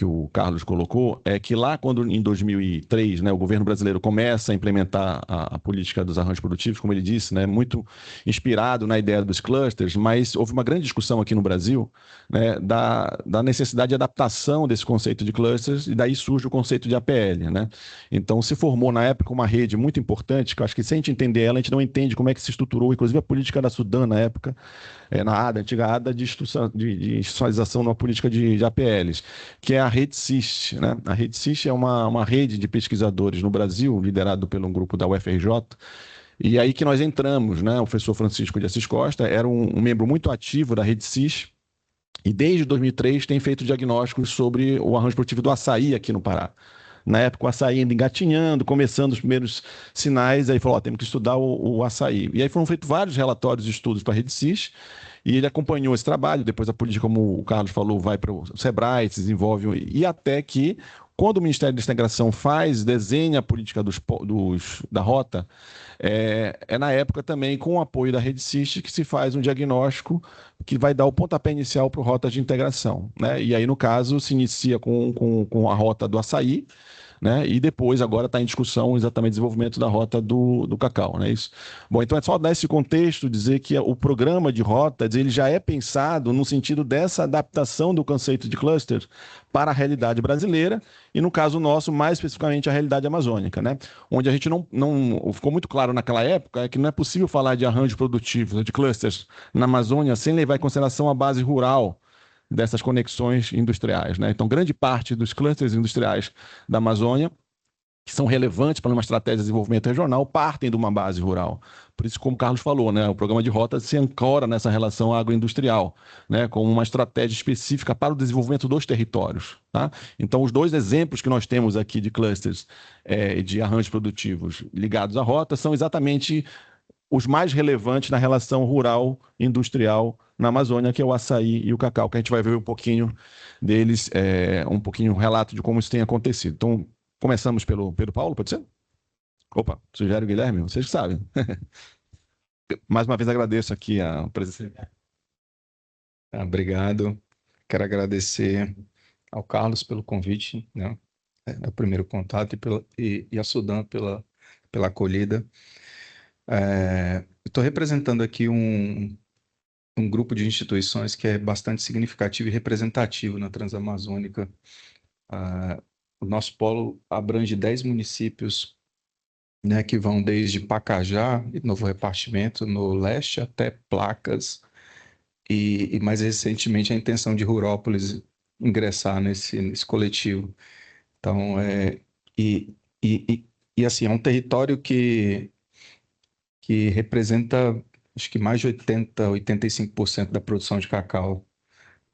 o Carlos colocou, é que lá quando, em 2003, né, o governo brasileiro começa a implementar a política dos arranjos produtivos, como ele disse, né, muito inspirado na ideia dos clusters, mas houve uma grande discussão aqui no Brasil, né, da necessidade de adaptação desse conceito de clusters, e daí surge o conceito de APL, né? Então se formou na época uma rede muito importante, que eu acho que se a gente entender ela, a gente não entende como é que se estruturou, inclusive a política da Sudan na época, na ADA, antiga ADA, de institucionalização numa política de APLs, que é a Rede CIST, né? A Rede CIST é uma rede de pesquisadores no Brasil, liderado pelo grupo da UFRJ, e aí que nós entramos, né? O professor Francisco de Assis Costa era um membro muito ativo da Rede CIST, e desde 2003 tem feito diagnósticos sobre o arranjo produtivo do açaí aqui no Pará. Na época, o açaí ainda engatinhando, começando os primeiros sinais, aí falou, temos que estudar o açaí. E aí foram feitos vários relatórios e estudos para a Rede CIS, e ele acompanhou esse trabalho, depois a política, como o Carlos falou, vai para o SEBRAE, se desenvolve, e até que, quando o Ministério da Integração desenha a política da rota, na época também, com o apoio da Rede CIS, que se faz um diagnóstico que vai dar o pontapé inicial para o rota de integração, né? E aí, no caso, se inicia com a rota do açaí, né? E depois, agora está em discussão exatamente o desenvolvimento da rota do cacau, né? Isso. Bom, então é só dar esse contexto, dizer que o programa de rotas ele já é pensado no sentido dessa adaptação do conceito de cluster para a realidade brasileira e, no caso nosso, mais especificamente a realidade amazônica, né? Onde a gente não ficou muito claro naquela época que não é possível falar de arranjo produtivo, de clusters na Amazônia sem levar em consideração a base rural dessas conexões industriais, né? Então, grande parte dos clusters industriais da Amazônia, que são relevantes para uma estratégia de desenvolvimento regional, partem de uma base rural. Por isso, como o Carlos falou, né, o programa de rota se ancora nessa relação agroindustrial, né, como uma estratégia específica para o desenvolvimento dos territórios. Tá? Então, os dois exemplos que nós temos aqui de clusters de arranjos produtivos ligados à rota são exatamente os mais relevantes na relação rural-industrial na Amazônia, que é o açaí e o cacau, que a gente vai ver um pouquinho deles, um pouquinho relato de como isso tem acontecido. Então, começamos pelo Pedro Paulo, pode ser? Opa, sugere o Guilherme, vocês que sabem. Mais uma vez agradeço aqui a presença. Obrigado. Quero agradecer ao Carlos pelo convite, né? É o primeiro contato, e a Sudan pela acolhida. Estou representando aqui um grupo de instituições que é bastante significativo e representativo na Transamazônica. O nosso polo abrange 10 municípios, né, que vão desde Pacajá e Novo Repartimento, no leste, até Placas, e mais recentemente a intenção de Rurópolis ingressar nesse coletivo. Então, assim, é um território que representa, acho que mais de 85% da produção de cacau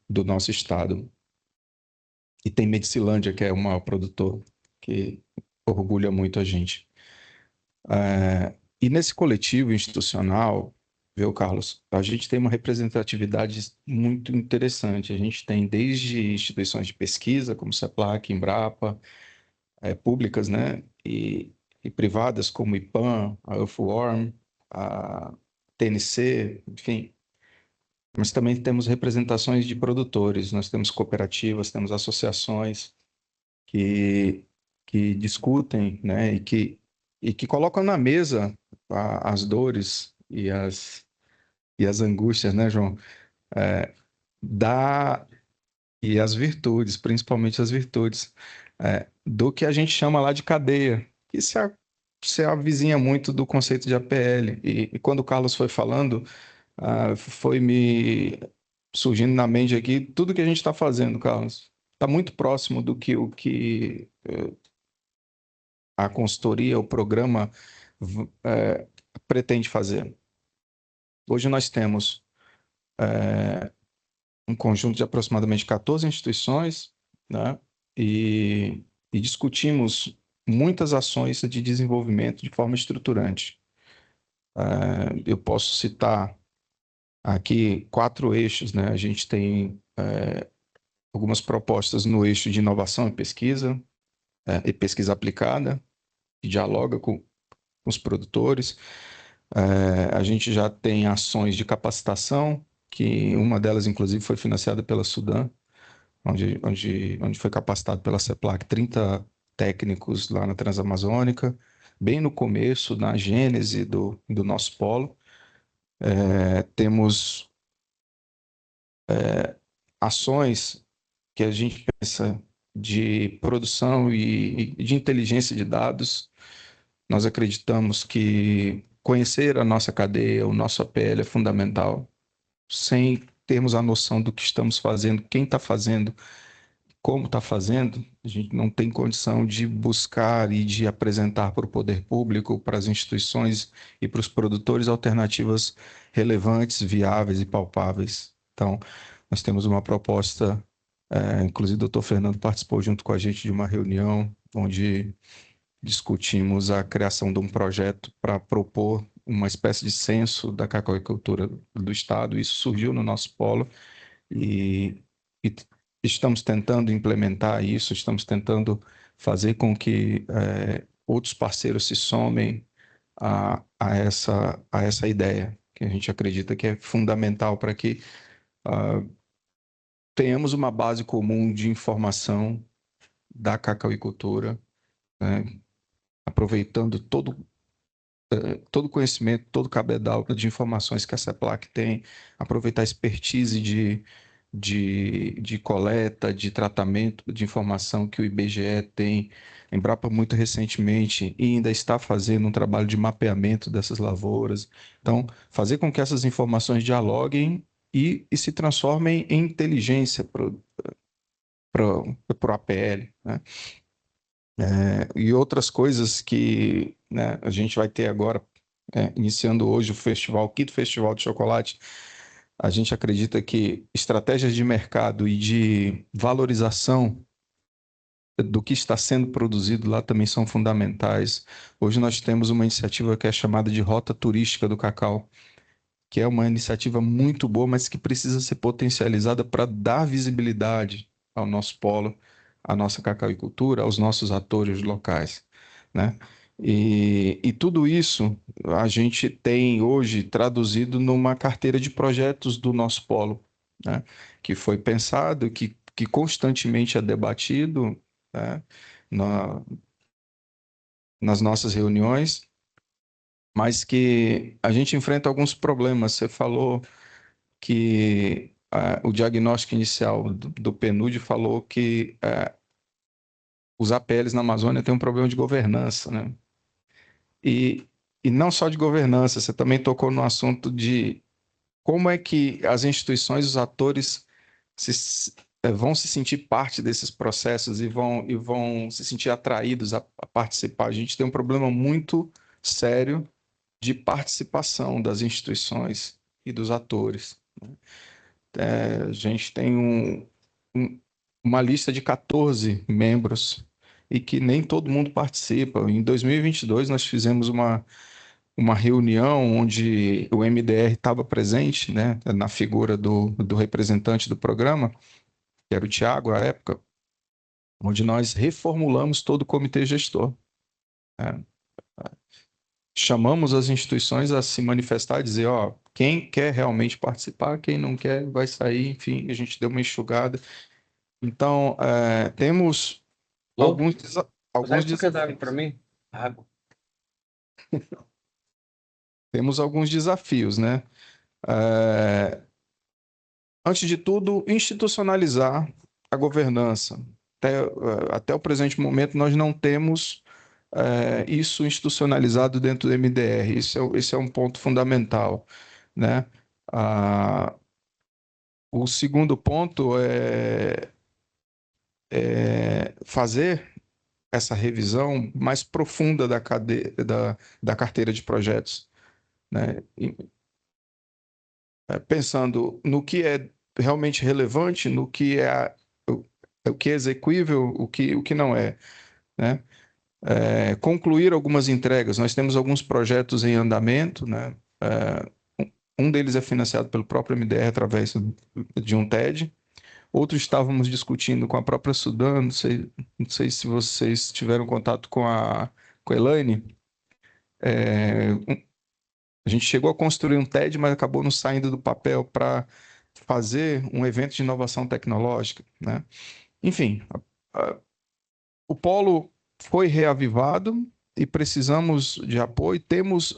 do nosso estado. E tem Medicilândia, que é o maior produtor, que orgulha muito a gente. E nesse coletivo institucional, viu, Carlos, a gente tem uma representatividade muito interessante. A gente tem desde instituições de pesquisa, como CEPLAC, Embrapa, públicas, né, e privadas, como IPAM, a Earthworm, a TNC, enfim. Mas também temos representações de produtores, nós temos cooperativas, temos associações que discutem, né, e que colocam na mesa as dores e as angústias, né, João? E as virtudes, principalmente as virtudes, do que a gente chama lá de cadeia, que se avizinha muito do conceito de APL. E quando o Carlos foi falando, foi me surgindo na mente aqui tudo que a gente está fazendo, Carlos. Está muito próximo do que a consultoria, o programa pretende fazer. Hoje nós temos um conjunto de aproximadamente 14 instituições, né? E discutimos muitas ações de desenvolvimento de forma estruturante. Eu posso citar aqui 4 eixos, né? A gente tem algumas propostas no eixo de inovação e pesquisa aplicada, que dialoga com os produtores. A gente já tem ações de capacitação, que uma delas, inclusive, foi financiada pela Sudan, onde foi capacitado pela CEPLAC 30 técnicos lá na Transamazônica, bem no começo, na gênese do nosso polo. Temos ações que a gente pensa de produção e de inteligência de dados. Nós acreditamos que conhecer a nossa cadeia, o nosso APL é fundamental. Sem termos a noção do que estamos fazendo, quem está fazendo, como está fazendo, a gente não tem condição de buscar e de apresentar para o poder público, para as instituições e para os produtores alternativas relevantes, viáveis e palpáveis. Então, nós temos uma proposta, inclusive o doutor Fernando participou junto com a gente de uma reunião onde discutimos a criação de um projeto para propor uma espécie de censo da cacauicultura do Estado. Isso surgiu no nosso polo e estamos tentando implementar isso, estamos tentando fazer com que outros parceiros se somem a essa ideia, que a gente acredita que é fundamental para que tenhamos uma base comum de informação da cacauicultura, né? Aproveitando todo o conhecimento, todo o cabedal de informações que a CEPLAC tem, aproveitar a expertise de coleta, de tratamento de informação que o IBGE tem. A Embrapa muito recentemente e ainda está fazendo um trabalho de mapeamento dessas lavouras. Então, fazer com que essas informações dialoguem e se transformem em inteligência para o APL, né? E outras coisas que, né, a gente vai ter agora, iniciando hoje o festival, Quinto Festival de Chocolate. A gente acredita que estratégias de mercado e de valorização do que está sendo produzido lá também são fundamentais. Hoje nós temos uma iniciativa que é chamada de Rota Turística do Cacau, que é uma iniciativa muito boa, mas que precisa ser potencializada para dar visibilidade ao nosso polo, à nossa cacauicultura, aos nossos atores locais, né? E tudo isso a gente tem hoje traduzido numa carteira de projetos do nosso polo, né? Que foi pensado, que constantemente é debatido, né? Nas nossas reuniões, mas que a gente enfrenta alguns problemas. Você falou que o diagnóstico inicial do PNUD falou que os APLs na Amazônia têm um problema de governança, né? E não só de governança, você também tocou no assunto de como é que as instituições, os atores vão se sentir parte desses processos e vão se sentir atraídos a participar. A gente tem um problema muito sério de participação das instituições e dos atores, né? A gente tem uma lista de 14 membros e que nem todo mundo participa. Em 2022, nós fizemos uma reunião onde o MDR estava presente, né, na figura do representante do programa, que era o Tiago, à época, onde nós reformulamos todo o comitê gestor, né? Chamamos as instituições a se manifestar e dizer, ó, quem quer realmente participar, quem não quer vai sair, enfim, a gente deu uma enxugada. Então, temos alguns desafios. para mim? Água. Temos alguns desafios, né? Antes de tudo, institucionalizar a governança. Até o presente momento, nós não temos isso institucionalizado dentro do MDR. Esse é um ponto fundamental, né? O segundo ponto é fazer essa revisão mais profunda da carteira de projetos, né? Pensando no que é realmente relevante, no que o que é execuível, o que não é, né? Concluir algumas entregas. Nós temos alguns projetos em andamento, né? Um deles é financiado pelo próprio MDR através de um TED. Outro estávamos discutindo com a própria Sudan, não sei se vocês tiveram contato com a Elaine. A gente chegou a construir um TED, mas acabou não saindo do papel para fazer um evento de inovação tecnológica, né? Enfim, o polo foi reavivado e precisamos de apoio. Temos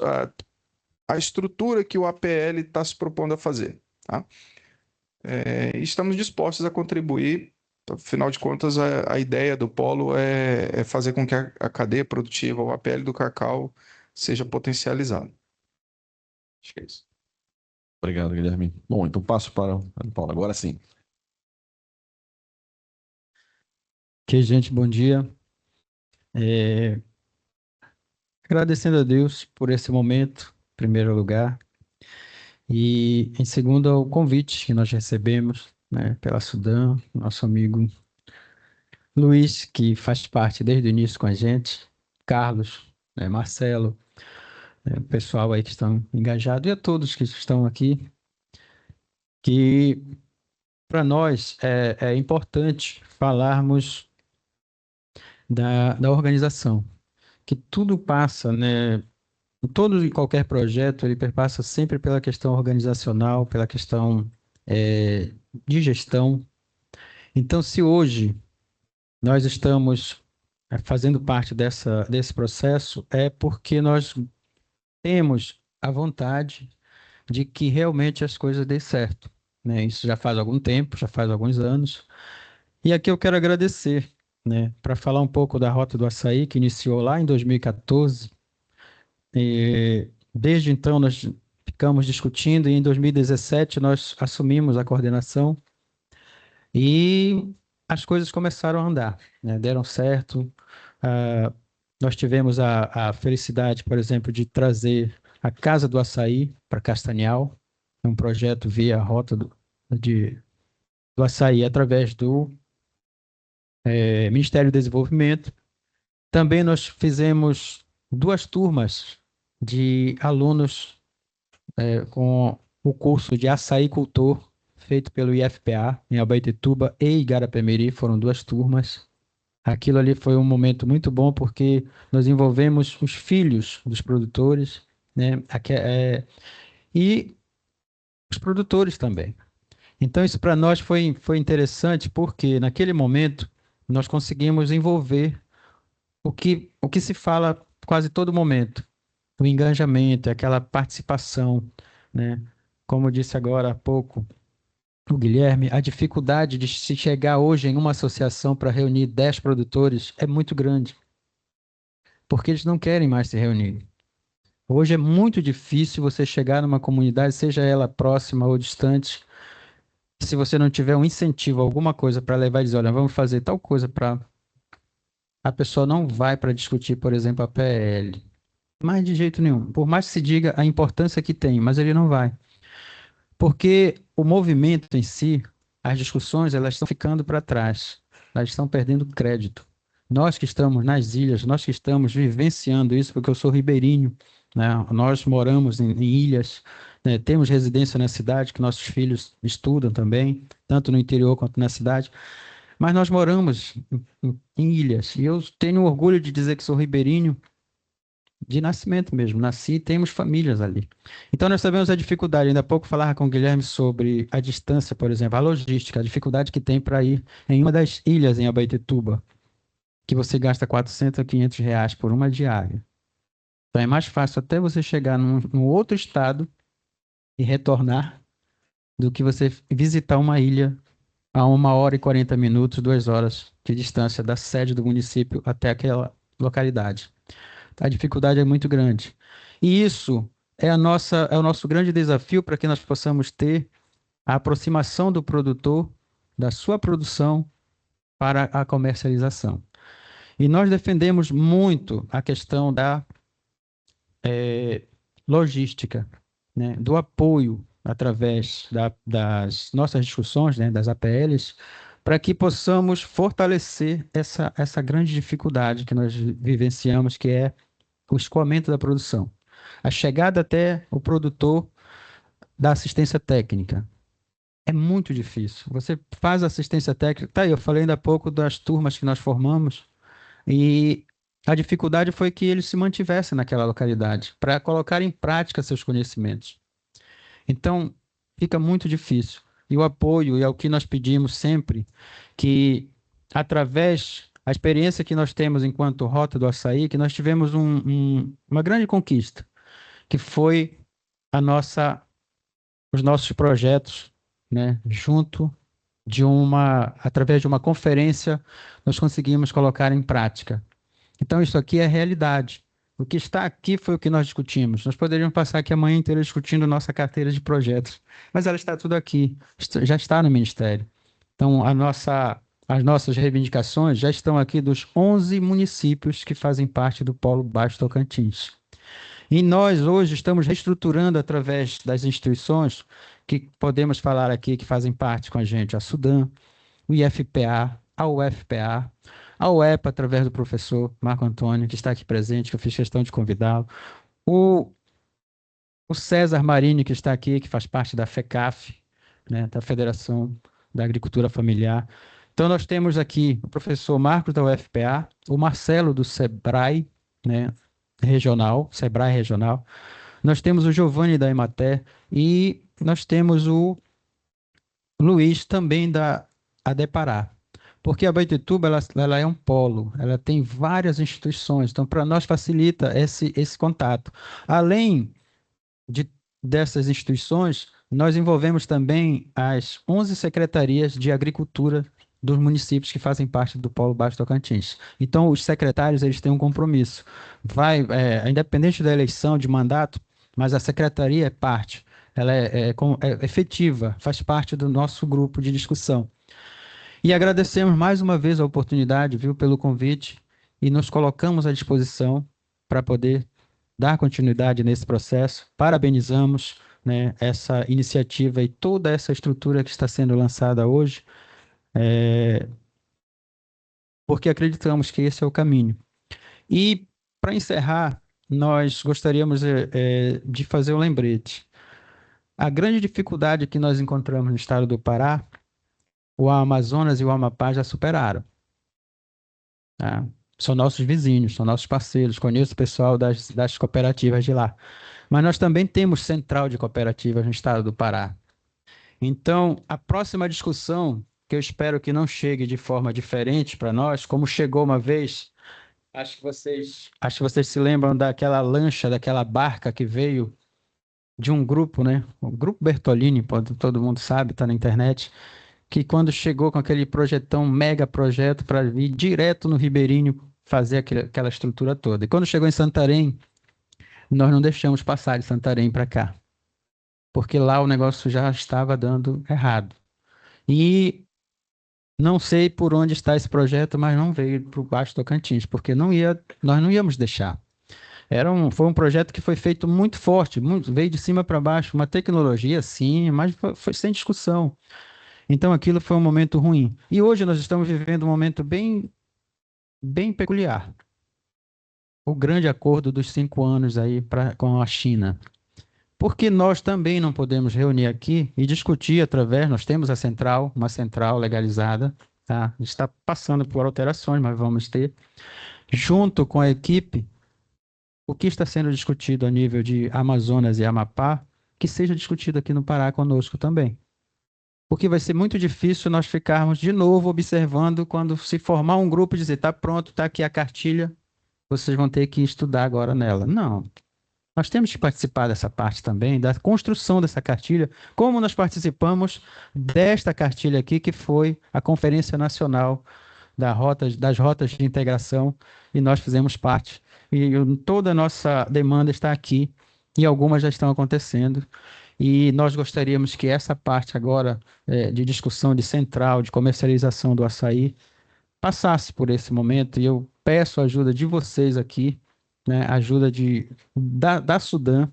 a estrutura que o APL está se propondo a fazer, tá? Estamos dispostos a contribuir. Afinal de contas, a ideia do polo é fazer com que a cadeia produtiva, o APL do cacau, seja potencializada. Acho que é isso. Obrigado, Guilherme. Bom, então passo para o Paulo. Agora sim. Ok, gente, bom dia. Agradecendo a Deus por esse momento, em primeiro lugar, e em segundo, o convite que nós recebemos, né, pela Sudan, nosso amigo Luiz, que faz parte desde o início com a gente, Carlos, né, Marcelo, o pessoal aí que estão engajados, e a todos que estão aqui, que para nós é importante falarmos da organização, que tudo passa, né? Todo e qualquer projeto, ele perpassa sempre pela questão organizacional, pela questão de gestão. Então, se hoje nós estamos fazendo parte desse processo, é porque nós temos a vontade de que realmente as coisas dêem certo, né? Isso já faz algum tempo, já faz alguns anos. E aqui eu quero agradecer, né, para falar um pouco da Rota do Açaí, que iniciou lá em 2014. Desde então, nós ficamos discutindo e em 2017 nós assumimos a coordenação e as coisas começaram a andar, né? Deram certo. Nós tivemos a felicidade, por exemplo, de trazer a Casa do Açaí para Castanhal, um projeto via Rota do Açaí através do Ministério do Desenvolvimento. Também nós fizemos 2 turmas de alunos com o curso de açaicultor, feito pelo IFPA, em Abaetetuba e Igarapé-Miri, foram 2 turmas. Aquilo ali foi um momento muito bom, porque nós envolvemos os filhos dos produtores, né? E os produtores também. Então, isso para nós foi interessante, porque naquele momento nós conseguimos envolver o que se fala quase todo momento, o engajamento, aquela participação, né? Como eu disse agora há pouco, o Guilherme, a dificuldade de se chegar hoje em uma associação para reunir 10 produtores é muito grande, porque eles não querem mais se reunir. Hoje é muito difícil você chegar numa comunidade, seja ela próxima ou distante, se você não tiver um incentivo, alguma coisa para levar e dizer, olha, vamos fazer tal coisa para... A pessoa não vai para discutir, por exemplo, a PL. Mas de jeito nenhum. Por mais que se diga a importância que tem, mas ele não vai. Porque o movimento em si, as discussões elas estão ficando para trás, elas estão perdendo crédito. Nós que estamos nas ilhas, nós que estamos vivenciando isso, porque eu sou ribeirinho, né? Nós moramos em ilhas, né? Temos residência na cidade, que nossos filhos estudam também, tanto no interior quanto na cidade, mas nós moramos em ilhas, e eu tenho orgulho de dizer que sou ribeirinho, de nascimento mesmo, nasci e temos famílias ali. Então nós sabemos a dificuldade, ainda há pouco falava com o Guilherme sobre a distância, por exemplo, a logística, a dificuldade que tem para ir em uma das ilhas em Abaetetuba, que você gasta 400 a 500 reais por uma diária. Então é mais fácil até você chegar num outro estado e retornar do que você visitar uma ilha a 1 hora e 40 minutos, 2 horas de distância da sede do município até aquela localidade. A dificuldade é muito grande. E isso é o nosso grande desafio para que nós possamos ter a aproximação do produtor, da sua produção, para a comercialização. E nós defendemos muito a questão da logística, né, do apoio através das nossas discussões, né, das APLs, para que possamos fortalecer essa grande dificuldade que nós vivenciamos, que é o escoamento da produção. A chegada até o produtor da assistência técnica. É muito difícil. Você faz assistência técnica. Tá aí, eu falei ainda há pouco das turmas que nós formamos, e a dificuldade foi que eles se mantivessem naquela localidade, para colocar em prática seus conhecimentos. Então, fica muito difícil. E o apoio, e é o que nós pedimos sempre, que através a experiência que nós temos enquanto Rota do Açaí, que nós tivemos uma grande conquista, que foi os nossos projetos, né, através de uma conferência, nós conseguimos colocar em prática. Então, isso aqui é realidade. O que está aqui foi o que nós discutimos. Nós poderíamos passar aqui a manhã inteira discutindo nossa carteira de projetos, mas ela está tudo aqui, já está no Ministério. Então, as nossas reivindicações já estão aqui dos 11 municípios que fazem parte do Polo Baixo Tocantins. E nós hoje estamos reestruturando através das instituições que podemos falar aqui, que fazem parte com a gente, a Sudan, o IFPA, a UFPA, a UEPA, através do professor Marco Antônio, que está aqui presente, que eu fiz questão de convidá-lo, o César Marini, que está aqui, que faz parte da FECAF, né, da Federação da Agricultura Familiar. Então, nós temos aqui o professor Marcos da UFPA, o Marcelo do SEBRAE, né, SEBRAE Regional. Nós temos o Giovanni da Emater e nós temos o Luiz também da ADEPARÁ. Porque a Abaetetuba, ela é um polo, ela tem várias instituições, então para nós facilita esse contato. Além dessas instituições, nós envolvemos também as 11 secretarias de agricultura dos municípios que fazem parte do Polo Baixo Tocantins. Então, os secretários, eles têm um compromisso. Independente da eleição de mandato, mas a secretaria é parte, ela é efetiva, faz parte do nosso grupo de discussão. E agradecemos mais uma vez a oportunidade, viu, pelo convite, e nos colocamos à disposição para poder dar continuidade nesse processo. Parabenizamos, né, essa iniciativa e toda essa estrutura que está sendo lançada hoje, porque acreditamos que esse é o caminho. E, para encerrar, nós gostaríamos de fazer um lembrete. A grande dificuldade que nós encontramos no estado do Pará, o Amazonas e o Amapá já superaram. Tá? São nossos vizinhos, são nossos parceiros, conheço o pessoal das cooperativas de lá. Mas nós também temos central de cooperativas no estado do Pará. Então, a próxima discussão, que eu espero que não chegue de forma diferente para nós, como chegou uma vez, acho que vocês se lembram daquela lancha, daquela barca que veio de um grupo, né? O Grupo Bertolini, todo mundo sabe, está na internet, que quando chegou com aquele projetão, mega projeto, para vir direto no Ribeirinho fazer aquela estrutura toda. E quando chegou em Santarém, nós não deixamos passar de Santarém para cá, porque lá o negócio já estava dando errado. E não sei por onde está esse projeto, mas não veio para o Baixo Tocantins, porque nós não íamos deixar. Foi um projeto que foi feito muito forte, veio de cima para baixo, uma tecnologia sim, mas foi sem discussão. Então aquilo foi um momento ruim. E hoje nós estamos vivendo um momento bem, bem peculiar. O grande acordo dos 5 anos aí com a China. Porque nós também não podemos reunir aqui e discutir nós temos uma central legalizada, tá? Está passando por alterações, mas vamos ter, junto com a equipe, o que está sendo discutido a nível de Amazonas e Amapá, que seja discutido aqui no Pará conosco também. Porque vai ser muito difícil nós ficarmos de novo observando quando se formar um grupo e dizer, tá pronto, tá aqui a cartilha, vocês vão ter que estudar agora nela. Não. Nós temos que participar dessa parte também, da construção dessa cartilha, como nós participamos desta cartilha aqui, que foi a Conferência Nacional das Rotas de Integração, e nós fizemos parte. E toda a nossa demanda está aqui, e algumas já estão acontecendo. E nós gostaríamos que essa parte agora de discussão de central, de comercialização do açaí, passasse por esse momento, e eu peço a ajuda de vocês aqui, né, ajuda da Sudam,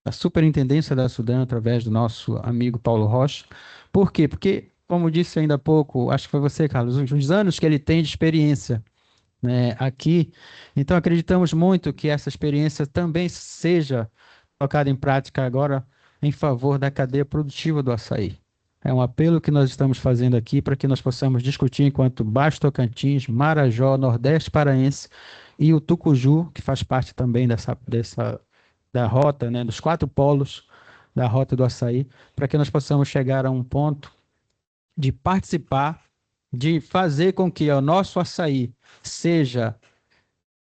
da Superintendência da Sudam, através do nosso amigo Paulo Rocha. Por quê? Porque, como disse ainda há pouco, acho que foi você, Carlos, os anos que ele tem de experiência, né, aqui, então acreditamos muito que essa experiência também seja colocada em prática agora em favor da cadeia produtiva do açaí. É um apelo que nós estamos fazendo aqui para que nós possamos discutir enquanto Baixo Tocantins, Marajó, Nordeste Paraense e o Tucuju, que faz parte também da rota, né, dos 4 polos da rota do açaí, para que nós possamos chegar a um ponto de participar, de fazer com que o nosso açaí seja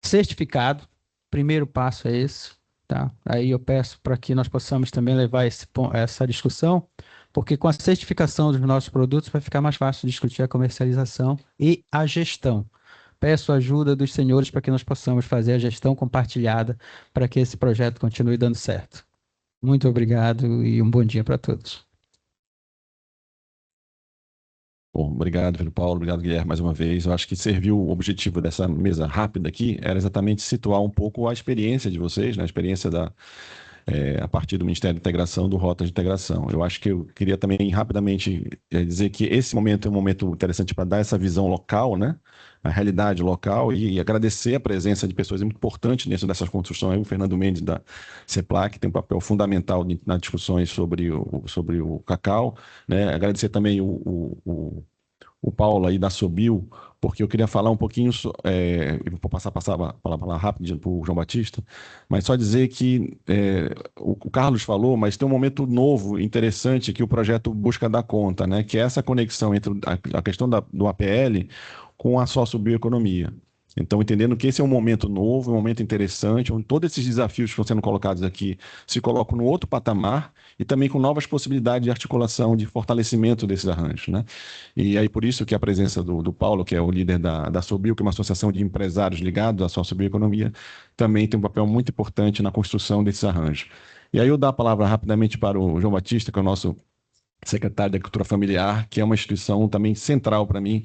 certificado. O primeiro passo é esse, tá? Aí eu peço para que nós possamos também levar essa discussão, porque com a certificação dos nossos produtos vai ficar mais fácil discutir a comercialização e a gestão. Peço a ajuda dos senhores para que nós possamos fazer a gestão compartilhada para que esse projeto continue dando certo. Muito obrigado e um bom dia para todos. Bom, obrigado, Pedro Paulo, obrigado, Guilherme, mais uma vez. Eu acho que serviu o objetivo dessa mesa rápida aqui, era exatamente situar um pouco a experiência de vocês, né? A experiência a partir do Ministério da Integração, do Rota de Integração. Eu acho que eu queria também rapidamente dizer que esse momento é um momento interessante para dar essa visão local, né? A realidade local, e agradecer a presença de pessoas muito importantes dentro dessas construções. O Fernando Mendes, da CEPLAC, tem um papel fundamental nas discussões sobre o cacau, né? Agradecer também o Paulo aí da Sobil, porque eu queria falar um pouquinho, eu vou passar a palavra rápido para o João Batista, mas só dizer que o Carlos falou, mas tem um momento novo, interessante, que o projeto busca dar conta, né? Que é essa conexão entre a questão do APL com a sociobioeconomia. Então, entendendo que esse é um momento novo, um momento interessante, onde todos esses desafios que estão sendo colocados aqui se colocam no outro patamar e também com novas possibilidades de articulação, de fortalecimento desses arranjos, né? E aí, por isso que a presença do Paulo, que é o líder da Sobil, que é uma associação de empresários ligados à sociobioeconomia, também tem um papel muito importante na construção desses arranjos. E aí eu dou a palavra rapidamente para o João Batista, que é o nosso secretário da Agricultura Familiar, que é uma instituição também central para mim,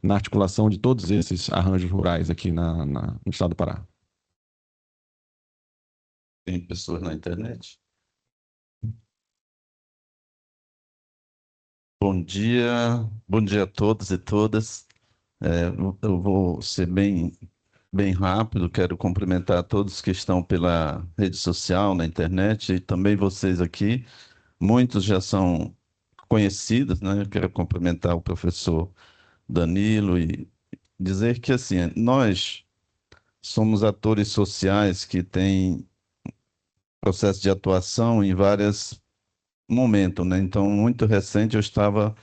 na articulação de todos esses arranjos rurais aqui no estado do Pará. Tem pessoas na internet? Bom dia a todos e todas. Eu vou ser bem rápido, quero cumprimentar todos que estão pela rede social, na internet, e também vocês aqui. Muitos já são conhecidos, né? Eu quero cumprimentar o professor Danilo e dizer que, assim, nós somos atores sociais que têm processo de atuação em vários momentos, né? Então, muito recente, eu estava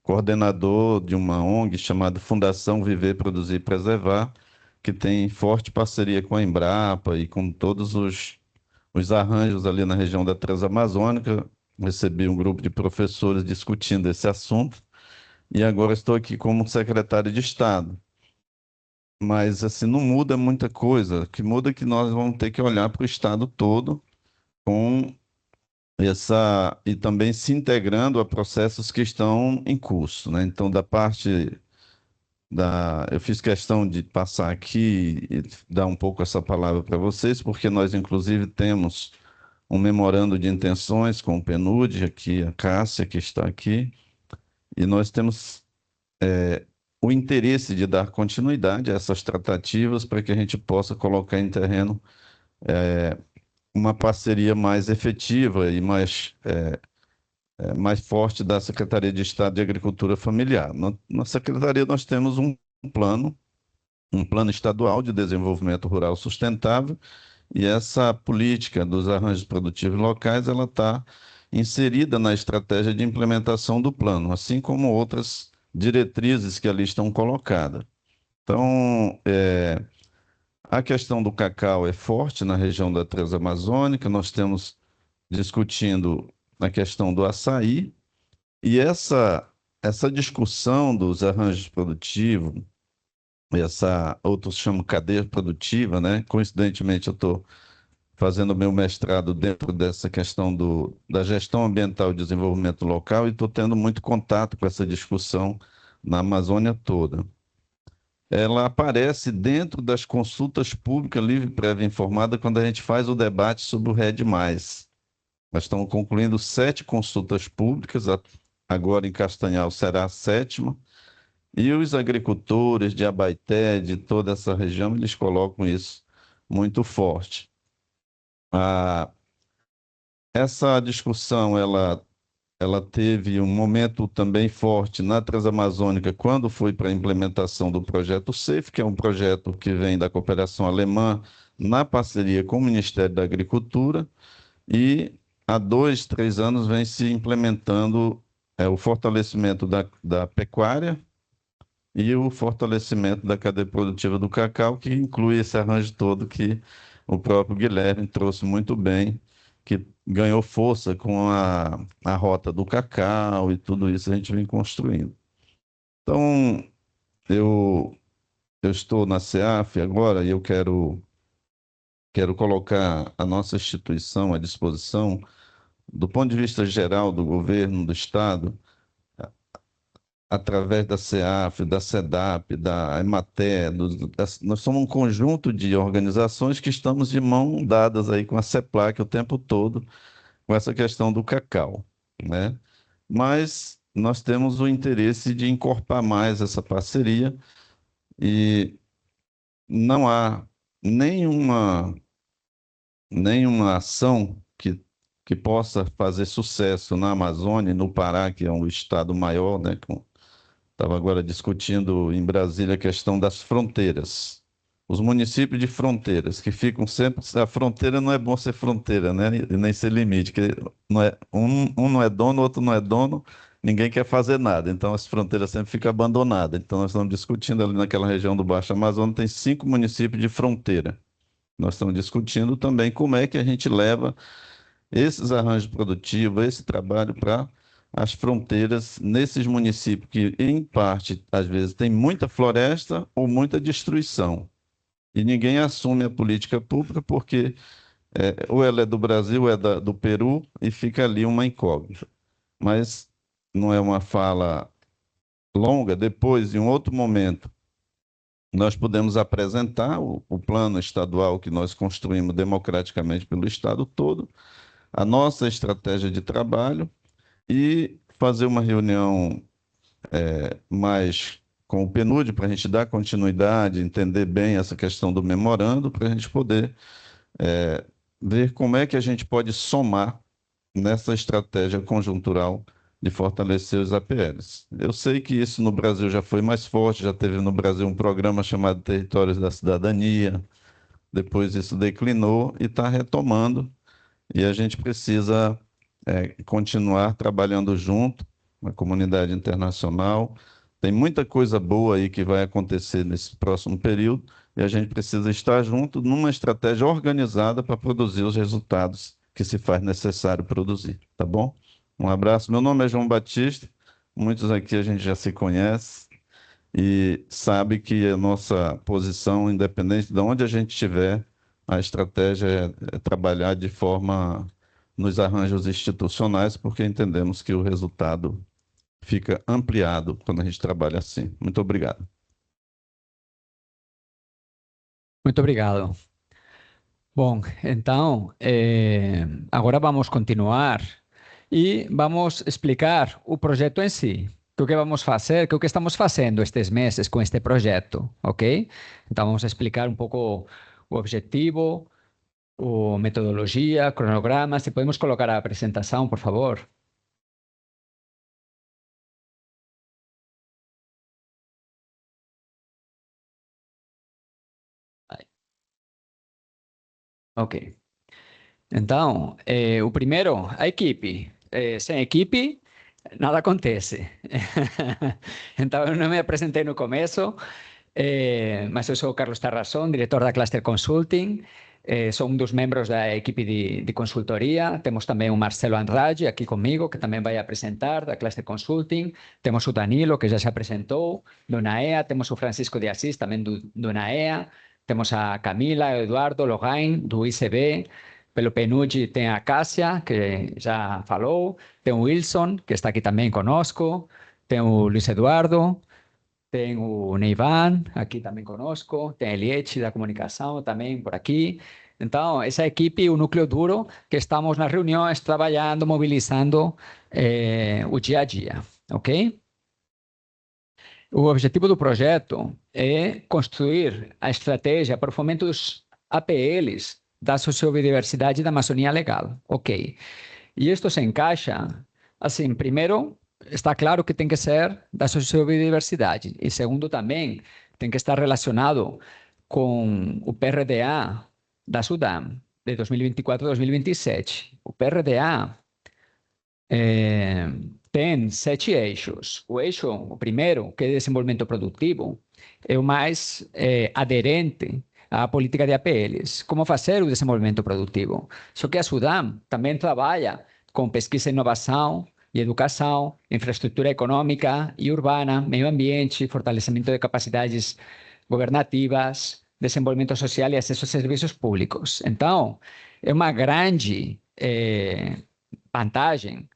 coordenador de uma ONG chamada Fundação Viver, Produzir e Preservar, que tem forte parceria com a Embrapa e com todos os arranjos ali na região da Transamazônica. Recebi um grupo de professores discutindo esse assunto e agora estou aqui como secretário de Estado. Mas, assim, não muda muita coisa. O que muda é que nós vamos ter que olhar para o Estado todo com e também se integrando a processos que estão em curso, né? Então, eu fiz questão de passar aqui e dar um pouco essa palavra para vocês, porque nós, inclusive, temos um memorando de intenções com o PNUD, aqui a Cássia, que está aqui, e nós temos o interesse de dar continuidade a essas tratativas para que a gente possa colocar em terreno uma parceria mais efetiva e mais forte da Secretaria de Estado de Agricultura Familiar. Na Secretaria nós temos um plano estadual de desenvolvimento rural sustentável, e essa política dos arranjos produtivos locais, ela está inserida na estratégia de implementação do plano, assim como outras diretrizes que ali estão colocadas. Então, a questão do cacau é forte na região da Transamazônica, nós temos discutindo a questão do açaí, e essa discussão dos arranjos produtivos, outros chamam cadeia produtiva, né? Coincidentemente, eu estou fazendo meu mestrado dentro dessa questão da gestão ambiental e desenvolvimento local, e estou tendo muito contato com essa discussão na Amazônia toda. Ela aparece dentro das consultas públicas livre, prévia e informada, quando a gente faz o debate sobre o RED+. Nós estamos concluindo 7 consultas públicas, agora em Castanhal será a 7ª, e os agricultores de Abaeté, de toda essa região, eles colocam isso muito forte. Essa discussão, ela teve um momento também forte na Transamazônica, quando foi para a implementação do projeto SAFE, que é um projeto que vem da cooperação alemã, na parceria com o Ministério da Agricultura, e há 2, 3 anos vem se implementando o fortalecimento da pecuária e o fortalecimento da cadeia produtiva do cacau, que inclui esse arranjo todo que o próprio Guilherme trouxe muito bem, que ganhou força com a rota do cacau e tudo isso a gente vem construindo. Então, eu estou na CEAF agora e eu quero colocar a nossa instituição à disposição, do ponto de vista geral do governo, do Estado, através da CEAF, da SEDAP, da EMATE, nós somos um conjunto de organizações que estamos de mão dadas aí com a CEPLAC o tempo todo, com essa questão do cacau, né? Mas nós temos o interesse de encorpar mais essa parceria, e não há nenhuma ação que possa fazer sucesso na Amazônia e no Pará, que é um estado maior, né? Estava agora discutindo em Brasília a questão das fronteiras. Os municípios de fronteiras, que ficam sempre... A fronteira não é bom ser fronteira, né? E nem ser limite, que não é, um não é dono, o outro não é dono, ninguém quer fazer nada. Então, as fronteiras sempre ficam abandonadas. Então, nós estamos discutindo ali naquela região do Baixo Amazonas, tem 5 municípios de fronteira. Nós estamos discutindo também como é que a gente leva esses arranjos produtivos, esse trabalho para as fronteiras nesses municípios que, em parte, às vezes, tem muita floresta ou muita destruição. E ninguém assume a política pública porque ou ela é do Brasil ou é do Peru, e fica ali uma incógnita. Mas não é uma fala longa. Depois, em um outro momento, nós podemos apresentar o plano estadual que nós construímos democraticamente pelo Estado todo, a nossa estratégia de trabalho, e fazer uma reunião mais com o PNUD para a gente dar continuidade, entender bem essa questão do memorando, para a gente poder ver como é que a gente pode somar nessa estratégia conjuntural de fortalecer os APLs. Eu sei que isso no Brasil já foi mais forte, já teve no Brasil um programa chamado Territórios da Cidadania, depois isso declinou e está retomando, e a gente precisa continuar trabalhando junto com a comunidade internacional. Tem muita coisa boa aí que vai acontecer nesse próximo período, e a gente precisa estar junto numa estratégia organizada para produzir os resultados que se faz necessário produzir, tá bom? Um abraço. Meu nome é João Batista, muitos aqui a gente já se conhece e sabe que a nossa posição, independente de onde a gente estiver, a estratégia é trabalhar de forma nos arranjos institucionais, porque entendemos que o resultado fica ampliado quando a gente trabalha assim. Muito obrigado. Muito obrigado. Bom, então, agora vamos continuar e vamos explicar o projeto em si. o que vamos fazer, que é o que estamos fazendo estes meses com este projeto, ok? Então, vamos explicar um pouco o objetivo, a metodologia, cronograma. Se podemos colocar a apresentação, por favor. Ok. Então, o primeiro, a equipe. Sem equipe, nada acontece. Então, eu não me apresentei no começo, mas eu sou o Carlos Tarrasson, diretor da Cluster Consulting. Sou um dos membros da equipe de consultoria. Temos também o Marcelo Andrade aqui comigo, que também vai apresentar, da Cluster Consulting. Temos o Danilo, que já se apresentou, do NAEA. Temos o Francisco de Assis, também do NAEA. Temos a Camila, o Eduardo, Lorraine, do ICB. Pelo PNUD tem a Cássia, que já falou. Tem o Wilson, que está aqui também conosco. Tem o Luiz Eduardo. Tem o Neivan, aqui também conosco. Tem a Eliette, da comunicação, também por aqui. Então, essa equipe, o núcleo duro, que estamos nas reuniões, trabalhando, mobilizando o dia a dia, ok? O objetivo do projeto é construir a estratégia para o fomento dos APLs da sociobiodiversidade e da Amazônia Legal, ok? E isto se encaixa, assim, primeiro, está claro que tem que ser da sociobiodiversidade, e segundo também, tem que estar relacionado com o PRDA da Sudam, de 2024 a 2027. O PRDA tem 7 eixos. O primeiro, que é desenvolvimento produtivo, é o mais aderente à política de APLs. Como fazer o desenvolvimento produtivo? Só que a Sudam também trabalha com pesquisa e inovação e educação, infraestrutura econômica e urbana, meio ambiente, fortalecimento de capacidades governativas, desenvolvimento social e acesso a serviços públicos. Então, é uma grande vantagem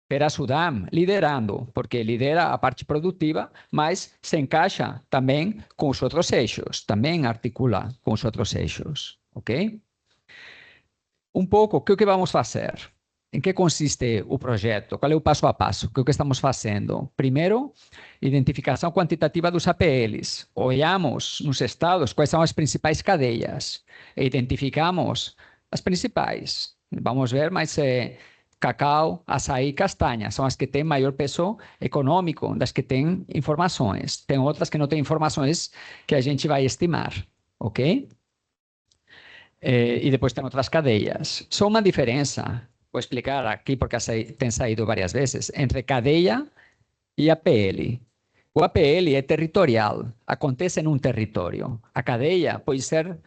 ter a Sudam liderando, porque lidera a parte produtiva, mas se encaixa também com os outros eixos, também articula com os outros eixos, ok? Um pouco, o que vamos fazer? Em que consiste o projeto? Qual é o passo a passo? O que estamos fazendo? Primeiro, identificação quantitativa dos APLs. Olhamos nos estados quais são as principais cadeias e identificamos as principais. Vamos ver, mas cacau, açaí e castanha são as que têm maior peso econômico, das que têm informações. Tem outras que não têm informações que a gente vai estimar, ok? E depois tem outras cadeias. Só uma diferença, vou explicar aqui porque tem saído várias vezes, entre cadeia e APL. O APL é territorial, acontece em um território. A cadeia pode ser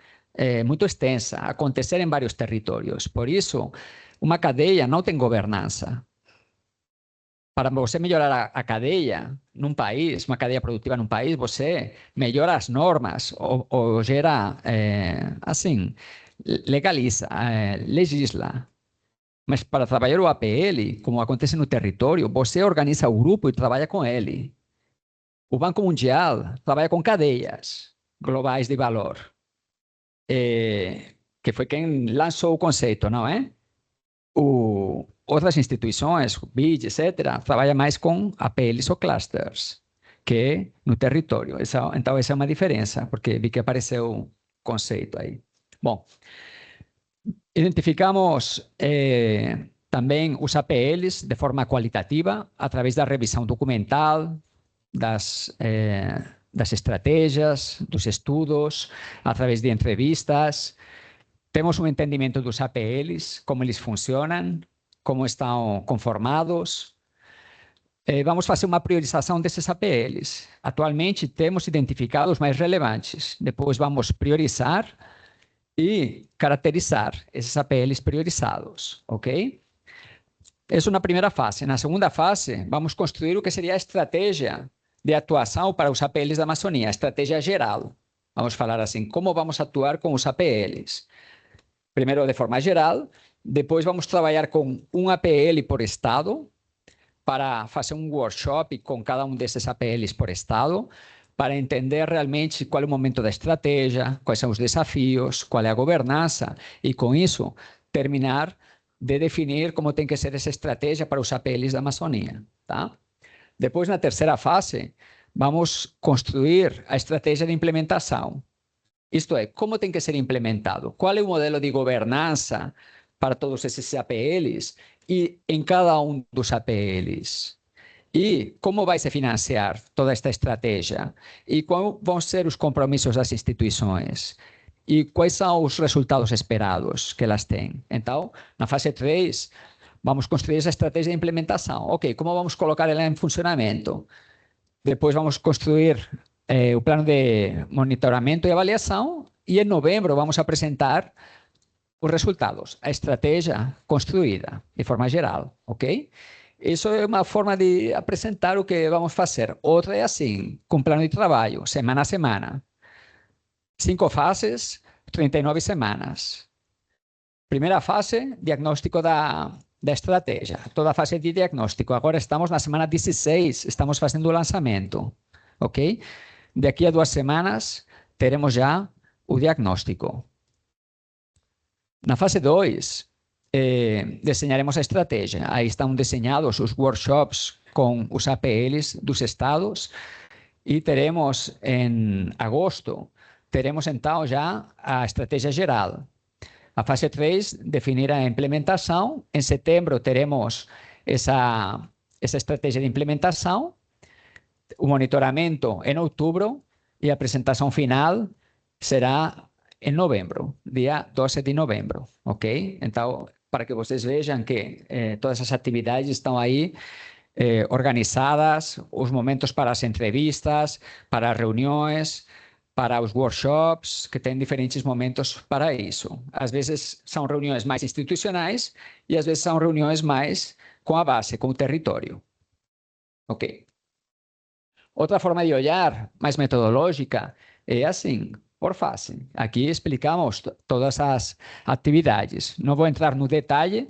muito extensa, acontecer em vários territórios. Por isso, uma cadeia não tem governança. Para você melhorar a cadeia num país, uma cadeia produtiva num país, você melhora as normas ou gera, assim, legaliza, legisla. Mas para trabalhar o APL, como acontece no território, você organiza o grupo e trabalha com ele. O Banco Mundial trabalha com cadeias globais de valor, que foi quem lançou o conceito, não é? Outras instituições, o BID, etc., trabalham mais com APLs ou clusters, que no território. Então, essa é uma diferença, porque vi que apareceu o conceito aí. Bom, identificamos também os APLs de forma qualitativa, através da revisão documental, das estratégias, dos estudos, através de entrevistas. Temos um entendimento dos APLs, como eles funcionam, como estão conformados. Vamos fazer uma priorização desses APLs. Atualmente, temos identificado os mais relevantes. Depois, vamos priorizar e caracterizar esses APLs priorizados, ok? Essa é na primeira fase. Na segunda fase, vamos construir o que seria a estratégia de atuação para os APLs da Amazônia, a estratégia geral. Vamos falar assim, como vamos atuar com os APLs? Primeiro, de forma geral, depois vamos trabalhar com um APL por estado, para fazer um workshop com cada um desses APLs por estado, para entender realmente qual é o momento da estratégia, quais são os desafios, qual é a governança, e com isso terminar de definir como tem que ser essa estratégia para os APLs da Amazônia, tá? Depois, na terceira fase, vamos construir a estratégia de implementação. Isto é, como tem que ser implementado? Qual é o modelo de governança para todos esses APLs e em cada um dos APLs? E como vai se financiar toda esta estratégia? E quais vão ser os compromissos das instituições? E quais são os resultados esperados que elas têm? Então, na fase 3, vamos construir essa estratégia de implementação. Ok, como vamos colocar ela em funcionamento? Depois vamos construir o plano de monitoramento e avaliação e em novembro vamos apresentar os resultados, a estratégia construída de forma geral, ok? Isso é uma forma de apresentar o que vamos fazer. Outra é assim, com plano de trabalho, semana a semana. 5 fases, 39 semanas. Primeira fase, diagnóstico da estratégia. Toda a fase de diagnóstico. Agora estamos na semana 16, estamos fazendo o lançamento, ok? Daqui a 2 semanas, teremos já o diagnóstico. Na fase 2, desenharemos a estratégia. Aí estão desenhados os workshops com os APLs dos estados e teremos em agosto, teremos então já a estratégia geral. A fase 3, definir a implementação. Em setembro, teremos essa estratégia de implementação, o monitoramento em outubro e a apresentação final será em novembro, dia 12 de novembro, ok? Então, para que vocês vejam que todas as atividades estão aí organizadas, os momentos para as entrevistas, para as reuniões, para os workshops, que tem diferentes momentos para isso. Às vezes são reuniões mais institucionais e às vezes são reuniões mais com a base, com o território. Ok. Outra forma de olhar, mais metodológica, é assim, por fase. Aqui explicamos todas as atividades. Não vou entrar no detalhe,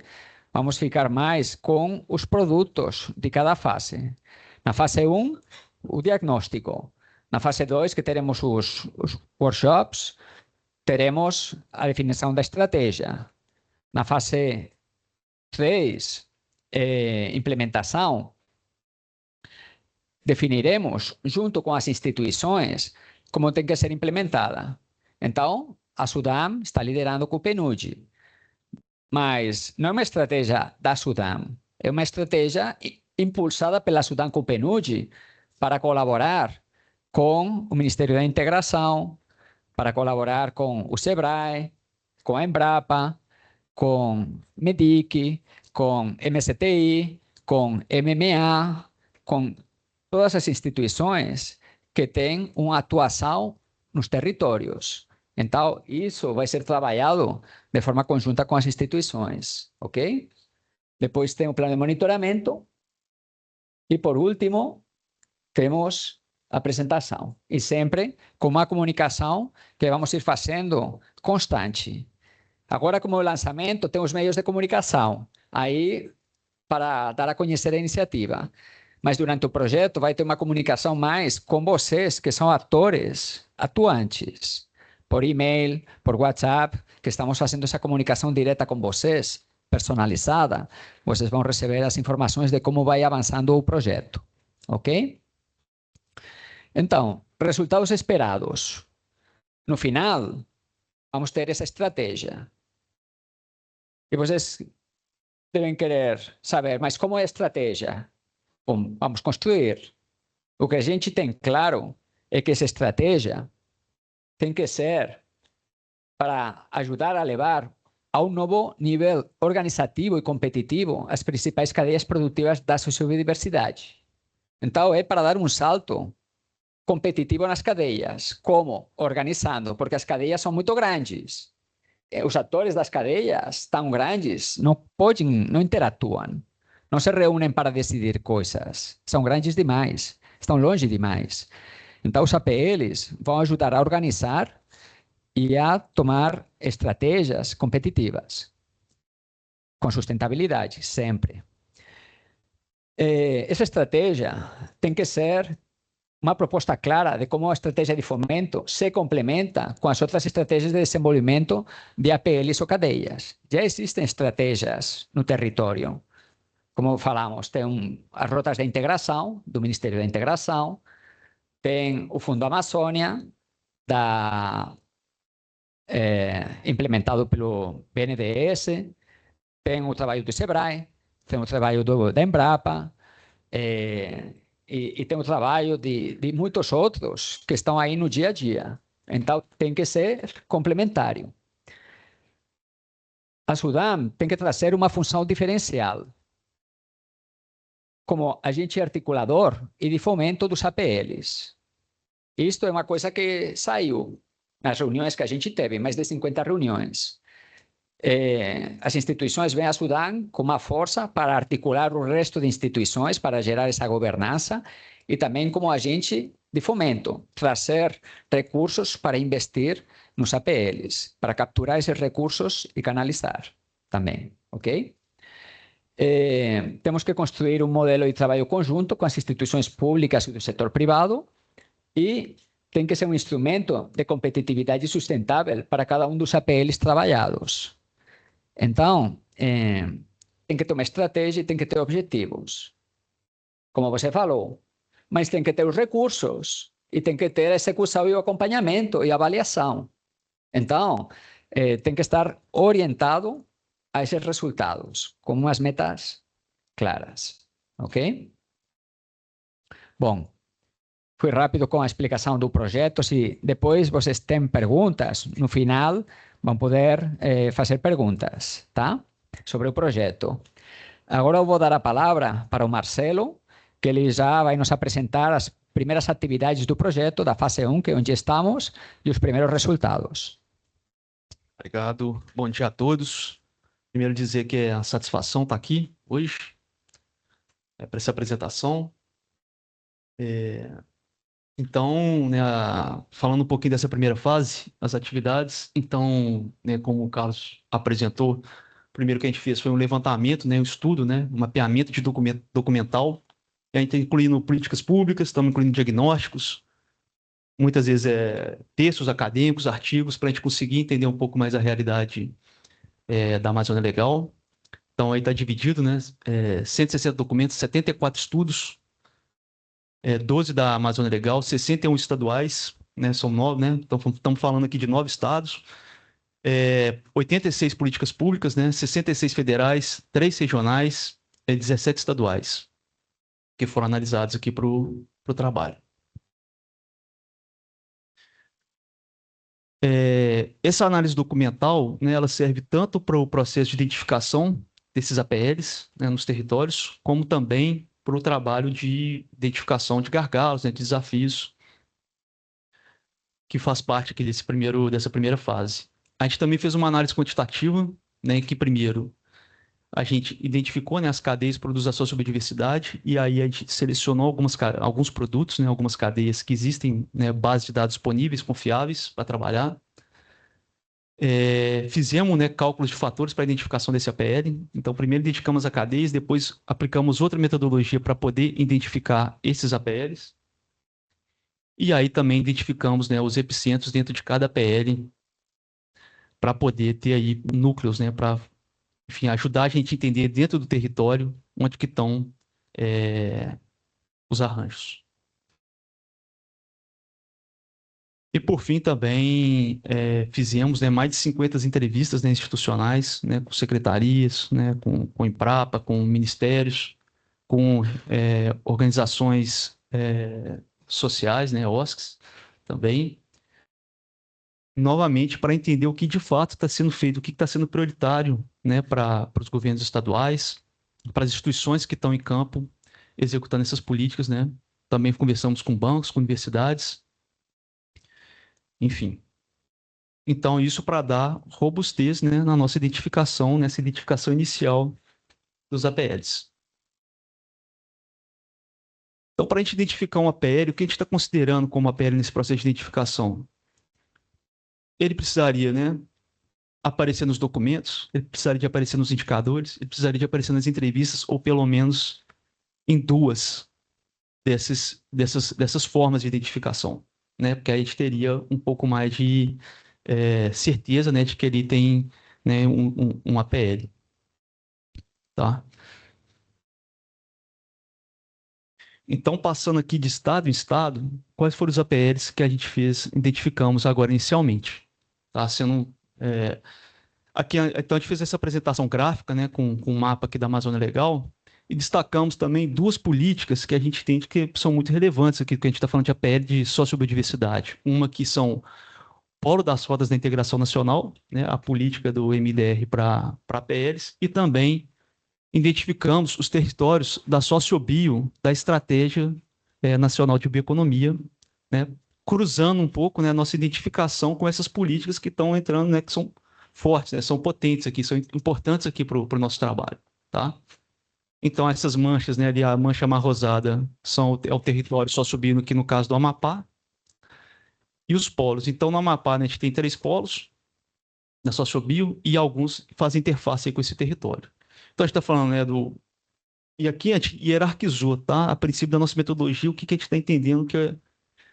vamos ficar mais com os produtos de cada fase. Na fase 1, o diagnóstico. Na fase 2, que teremos os workshops, teremos a definição da estratégia. Na fase 3, implementação, definiremos, junto com as instituições, como tem que ser implementada. Então, a SUDAM está liderando com o PNUD. Mas não é uma estratégia da SUDAM, é uma estratégia impulsada pela SUDAM com o PNUD para colaborar com o Ministério da Integração, para colaborar com o SEBRAE, com a Embrapa, com MEDIC, com MCTI, com MMA, com todas as instituições que têm uma atuação nos territórios. Então, isso vai ser trabalhado de forma conjunta com as instituições, ok? Depois tem o plano de monitoramento. E, por último, temos a apresentação. E sempre com uma comunicação que vamos ir fazendo constante. Agora, como o lançamento, tem os meios de comunicação. Aí, para dar a conhecer a iniciativa. Mas durante o projeto vai ter uma comunicação mais com vocês, que são atores atuantes, por e-mail, por WhatsApp, que estamos fazendo essa comunicação direta com vocês, personalizada. Vocês vão receber as informações de como vai avançando o projeto, ok? Então, resultados esperados. No final, vamos ter essa estratégia. E vocês devem querer saber, mas como é a estratégia? Bom, vamos construir. O que a gente tem claro é que essa estratégia tem que ser para ajudar a levar a um novo nível organizativo e competitivo as principais cadeias produtivas da sociobiodiversidade. Então, é para dar um salto competitivo nas cadeias. Como? Organizando, porque as cadeias são muito grandes. Os atores das cadeias tão grandes não interatuam. Não se reúnem para decidir coisas. São grandes demais. Estão longe demais. Então, os APLs vão ajudar a organizar e a tomar estratégias competitivas. Com sustentabilidade, sempre. Essa estratégia tem que ser uma proposta clara de como a estratégia de fomento se complementa com as outras estratégias de desenvolvimento de APLs ou cadeias. Já existem estratégias no território. como falamos, tem as rotas de integração, do Ministério da Integração, tem o Fundo Amazônia, implementado pelo BNDES, tem o trabalho do SEBRAE, tem o trabalho da Embrapa, e tem o trabalho de muitos outros que estão aí no dia a dia. Então, tem que ser complementário. A SUDAM tem que trazer uma função diferencial, como agente articulador e de fomento dos APLs. Isto é uma coisa que saiu nas reuniões que a gente teve, mais de 50 reuniões. As instituições veem a SUDAM como uma força para articular o resto de instituições, para gerar essa governança, e também como agente de fomento, trazer recursos para investir nos APLs, para capturar esses recursos e canalizar também, ok? Temos que construir um modelo de trabalho conjunto com as instituições públicas e do setor privado, e tem que ser um instrumento de competitividade sustentável para cada um dos APLs trabalhados. Então, tem que ter uma estratégia e tem que ter objetivos, como você falou, mas tem que ter os recursos e tem que ter a execução e o acompanhamento e a avaliação. Então, tem que estar orientado a esses resultados, com umas metas claras, ok? Bom, fui rápido com a explicação do projeto. Se depois vocês têm perguntas, no final vão poder fazer perguntas, tá? Sobre o projeto. Agora eu vou dar a palavra para o Marcelo, que ele já vai nos apresentar as primeiras atividades do projeto, da fase 1, que é onde estamos, e os primeiros resultados. Obrigado. Bom dia a todos. Primeiro dizer que é uma satisfação estar aqui hoje para essa apresentação. Então, né, falando um pouquinho dessa primeira fase, as atividades, então, né, como o Carlos apresentou, o primeiro que a gente fez foi um levantamento, né, um estudo, né, um mapeamento de documental. A gente está incluindo políticas públicas, estamos incluindo diagnósticos, muitas vezes textos acadêmicos, artigos, para a gente conseguir entender um pouco mais a realidade da Amazônia Legal. Então, aí está dividido, né, 160 documentos, 74 estudos, 12 da Amazônia Legal, 61 estaduais, né, são 9, né, então estamos falando aqui de 9 estados, 86 políticas públicas, né, 66 federais, 3 regionais, 17 estaduais, que foram analisados aqui para o trabalho. Essa análise documental, né, ela serve tanto para o processo de identificação desses APLs, né, nos territórios, como também para o trabalho de identificação de gargalos, né, de desafios, que faz parte aqui dessa primeira fase. A gente também fez uma análise quantitativa, né, que primeiro a gente identificou, né, as cadeias de produtos da sociobiodiversidade, e aí a gente selecionou alguns produtos, né, algumas cadeias que existem, né, bases de dados disponíveis, confiáveis para trabalhar. Fizemos, né, cálculos de fatores para a identificação desse APL. Então, primeiro identificamos a cadeias, depois aplicamos outra metodologia para poder identificar esses APLs. E aí também identificamos, né, os epicentros dentro de cada APL para poder ter aí núcleos, né, para, enfim, ajudar a gente a entender dentro do território onde que estão os arranjos. E, por fim, também fizemos, né, mais de 50 entrevistas, né, institucionais, né, com secretarias, né, com Embrapa, com ministérios, com organizações sociais, né, OSCs, também, novamente, para entender o que de fato está sendo feito, o que está sendo prioritário, né, para os governos estaduais, para as instituições que estão em campo executando essas políticas, né. Também conversamos com bancos, com universidades, enfim. Então, isso para dar robustez, né, na nossa identificação, nessa identificação inicial dos APLs. Então, para a gente identificar um APL, o que a gente está considerando como APL nesse processo de identificação? Ele precisaria, né, aparecer nos documentos, ele precisaria de aparecer nos indicadores, ele precisaria de aparecer nas entrevistas, ou pelo menos em duas dessas formas de identificação, né? Porque aí a gente teria um pouco mais de certeza, né, de que ele tem, né, um APL. Tá? Então, passando aqui de estado em estado, quais foram os APLs que a gente fez, identificamos agora inicialmente? Tá sendo... aqui, então, a gente fez essa apresentação gráfica, né, com um mapa aqui da Amazônia Legal, e destacamos também duas políticas que a gente entende que são muito relevantes aqui, porque a gente está falando de APL de sociobiodiversidade. Uma que são Polo das Rotas da Integração Nacional, né, a política do MDR para APLs, e também identificamos os territórios da sociobio, da Estratégia Nacional de Bioeconomia, né, cruzando um pouco, né, a nossa identificação com essas políticas que estão entrando, né, que são fortes, né, são potentes aqui, são importantes aqui para o nosso trabalho. Tá? Então, essas manchas, né, ali, a mancha amarrosada é o território sociobio, aqui no caso do Amapá, e os polos. Então, no Amapá, né, a gente tem 3 polos da sociobio e alguns fazem interface aí com esse território. Então, a gente está falando, né, do... E aqui a gente hierarquizou, tá? A princípio da nossa metodologia, o que a gente está entendendo que é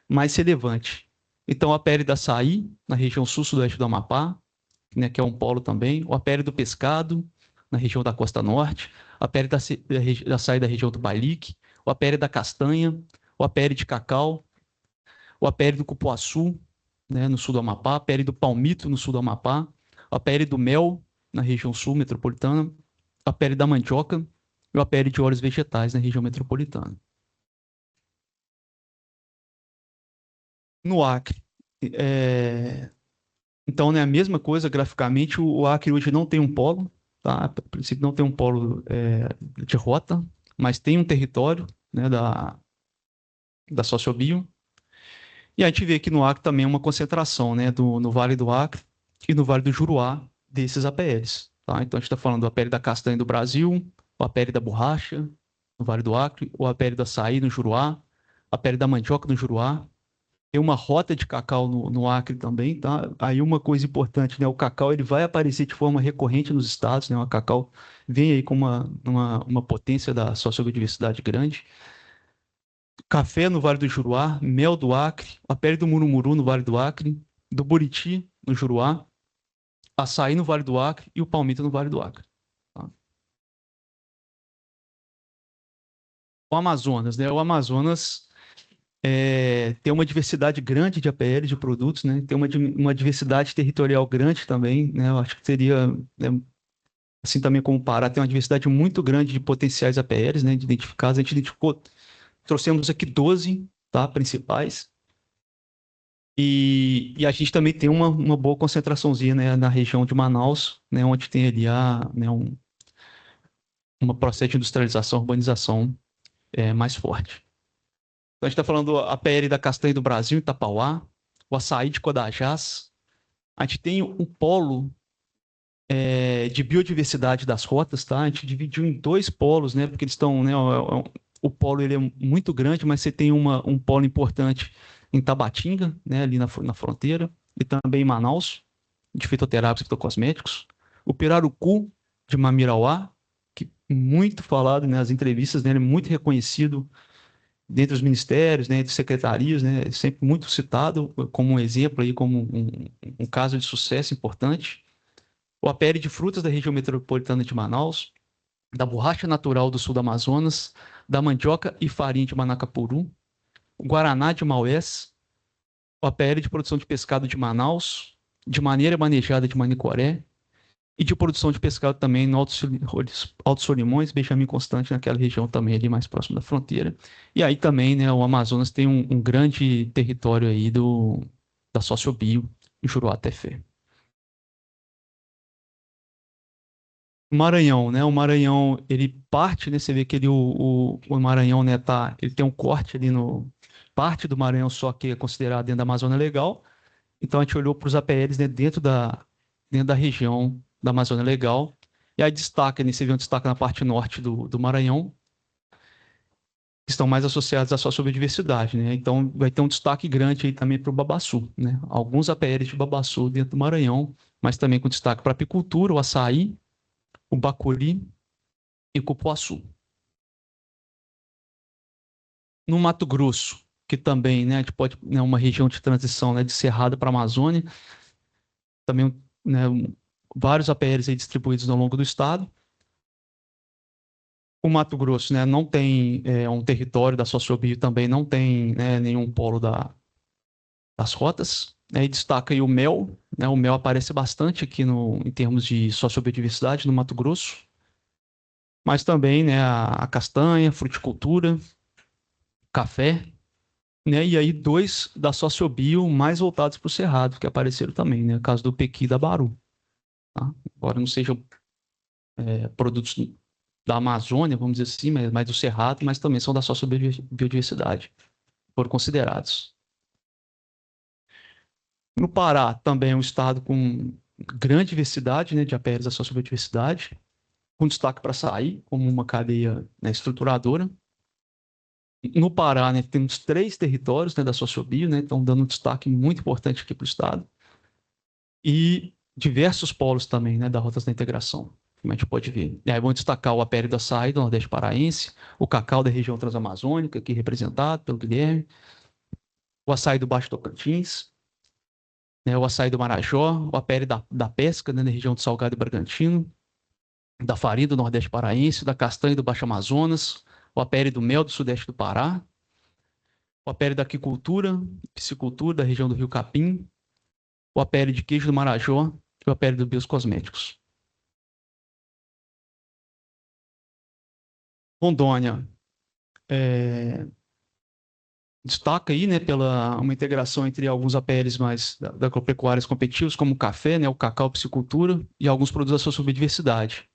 mais relevante. Então, a APL da Açaí, na região sul-sudoeste do Amapá, né, que é um polo também. O APL do Pescado, na região da Costa Norte. A APL da Açaí da região do Balique. O APL da Castanha. O APL de Cacau. O APL do Cupuaçu, né, no sul do Amapá. A APL do Palmito, no sul do Amapá. O APL do Mel, na região sul metropolitana. A APL da Mandioca. E o APL de óleos vegetais, na região metropolitana. No Acre, então, né, a mesma coisa graficamente, o Acre hoje não tem um polo, tá? A princípio não tem um polo de rota, mas tem um território, né, da sociobio. E a gente vê aqui no Acre também uma concentração, né, no Vale do Acre e no Vale do Juruá desses APLs. Tá? Então, a gente está falando do APL da castanha do Brasil, o APL da borracha no Vale do Acre, o APL da açaí no Juruá, a APL da mandioca no Juruá. Tem uma rota de cacau no Acre também, tá? Aí uma coisa importante, né? O cacau ele vai aparecer de forma recorrente nos estados, né? O cacau vem aí com uma potência da sociobiodiversidade grande. Café no Vale do Juruá, mel do Acre, a pele do murumuru no Vale do Acre, do buriti no Juruá, açaí no Vale do Acre e o palmito no Vale do Acre. Tá? O Amazonas, né? O Amazonas tem uma diversidade grande de APLs, de produtos, né? Tem uma diversidade territorial grande também, né? Eu acho que seria, né, assim também como o Pará, tem uma diversidade muito grande de potenciais APLs, né? De identificados. A gente identificou, trouxemos aqui 12, tá? Principais. E a gente também tem uma boa concentraçãozinha, né, na região de Manaus, né? Onde tem ali uma processo de industrialização, urbanização mais forte. Então, a gente está falando a PL da castanha do Brasil, Itapauá, o açaí de Codajás. A gente tem um polo de biodiversidade das rotas, tá? A gente dividiu em 2 polos, né? Porque eles estão, né? O polo ele é muito grande, mas você tem um polo importante em Tabatinga, né? Ali na fronteira, e também em Manaus, de fitoterápicos e fitocosméticos. O pirarucu de Mamirauá, que muito falado nas entrevistas, né? Ele é muito reconhecido dentre os ministérios, né, entre secretarias, né, sempre muito citado como um exemplo, aí, como um caso de sucesso importante. O APL de frutas da região metropolitana de Manaus, da borracha natural do sul do Amazonas, da mandioca e farinha de Manacapuru, o Guaraná de Maués, o APL de produção de pescado de Manaus, de maneira manejada de Manicoré, e de produção de pescado também no Alto Solimões, Benjamin Constante, naquela região também ali mais próximo da fronteira. E aí também, né, o Amazonas tem um grande território aí da sociobio, Juruá-Tefé. O Maranhão, né? O Maranhão, ele parte, né? Você vê que o Maranhão, né, ele tem um corte ali parte do Maranhão só que é considerado dentro da Amazônia Legal. Então a gente olhou para os APLs, né, dentro da região da Amazônia Legal. E aí destaca, né, você vê um destaque na parte norte do Maranhão, que estão mais associados à sociobiodiversidade, né? Então vai ter um destaque grande aí também para o babaçu, né? Alguns APLs de babaçu dentro do Maranhão, mas também com destaque para a apicultura, o açaí, o bacuri e o cupuaçu. No Mato Grosso, que também, né, a gente pode, né, uma região de transição, né, de Cerrado para a Amazônia, também, né, vários APLs aí distribuídos ao longo do estado. O Mato Grosso, né, não tem um território da sociobio, também não tem, né, nenhum polo das rotas, né, e destaca aí o mel, né, o mel aparece bastante aqui em termos de sociobiodiversidade no Mato Grosso, mas também, né, a castanha, fruticultura, café, né, e aí dois da sociobio mais voltados para o cerrado, que apareceram também, né, o caso do pequi e da baru, tá? Embora não sejam produtos da Amazônia, vamos dizer assim, mas do cerrado, mas também são da sociobiodiversidade, foram considerados. No Pará, também é um estado com grande diversidade, né, de APLs da sociobiodiversidade, com destaque para açaí, como uma cadeia, né, estruturadora. No Pará, né, temos 3 territórios, né, da sociobio, né, então dando um destaque muito importante aqui para o estado. E diversos polos também, né, da Rotas da Integração, como a gente pode ver. E aí vamos destacar o apéreo do açaí do Nordeste Paraense, o cacau da região transamazônica, aqui representado pelo Guilherme, o açaí do Baixo Tocantins, né, o açaí do Marajó, o apéreo da pesca, né, na região do Salgado e Bragantino, da farinha do Nordeste Paraense, da castanha do Baixo Amazonas, o apéreo do mel do Sudeste do Pará, o apéreo da aquicultura, piscicultura da região do Rio Capim, o apéreo de queijo do Marajó e o apéreo dos biocosméticos. Rondônia destaca aí, né, pela uma integração entre alguns APLs mais da agropecuárias competitivos, como o café, né, o cacau, piscicultura e alguns produtos da sua subdiversidade.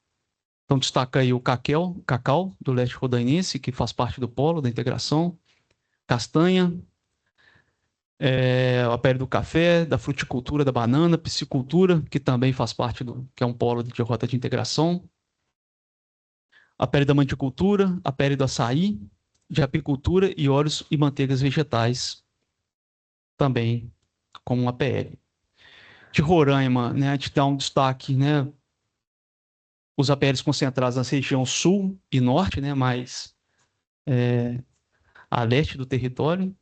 Então destaca aí o cacau do leste rodainense, que faz parte do polo da integração, castanha, o apério do café, da fruticultura, da banana, piscicultura, que também faz parte que é um polo de rota de integração, apério da manticultura, apério do açaí, de apicultura e óleos e manteigas vegetais, também como uma APL. De Roraima, né, a gente dá um destaque, né, os APLs concentrados na região sul e norte, né, mais a leste do território.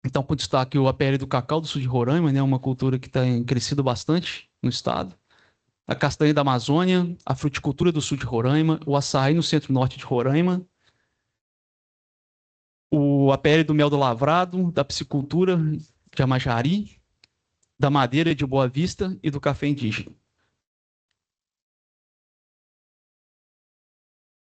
Então, com destaque o APL do cacau do sul de Roraima, né, uma cultura que tem crescido bastante no estado. A castanha da Amazônia, a fruticultura do sul de Roraima, o açaí no centro-norte de Roraima, o APL do mel do lavrado, da piscicultura de Amajari, da madeira de Boa Vista e do café indígena.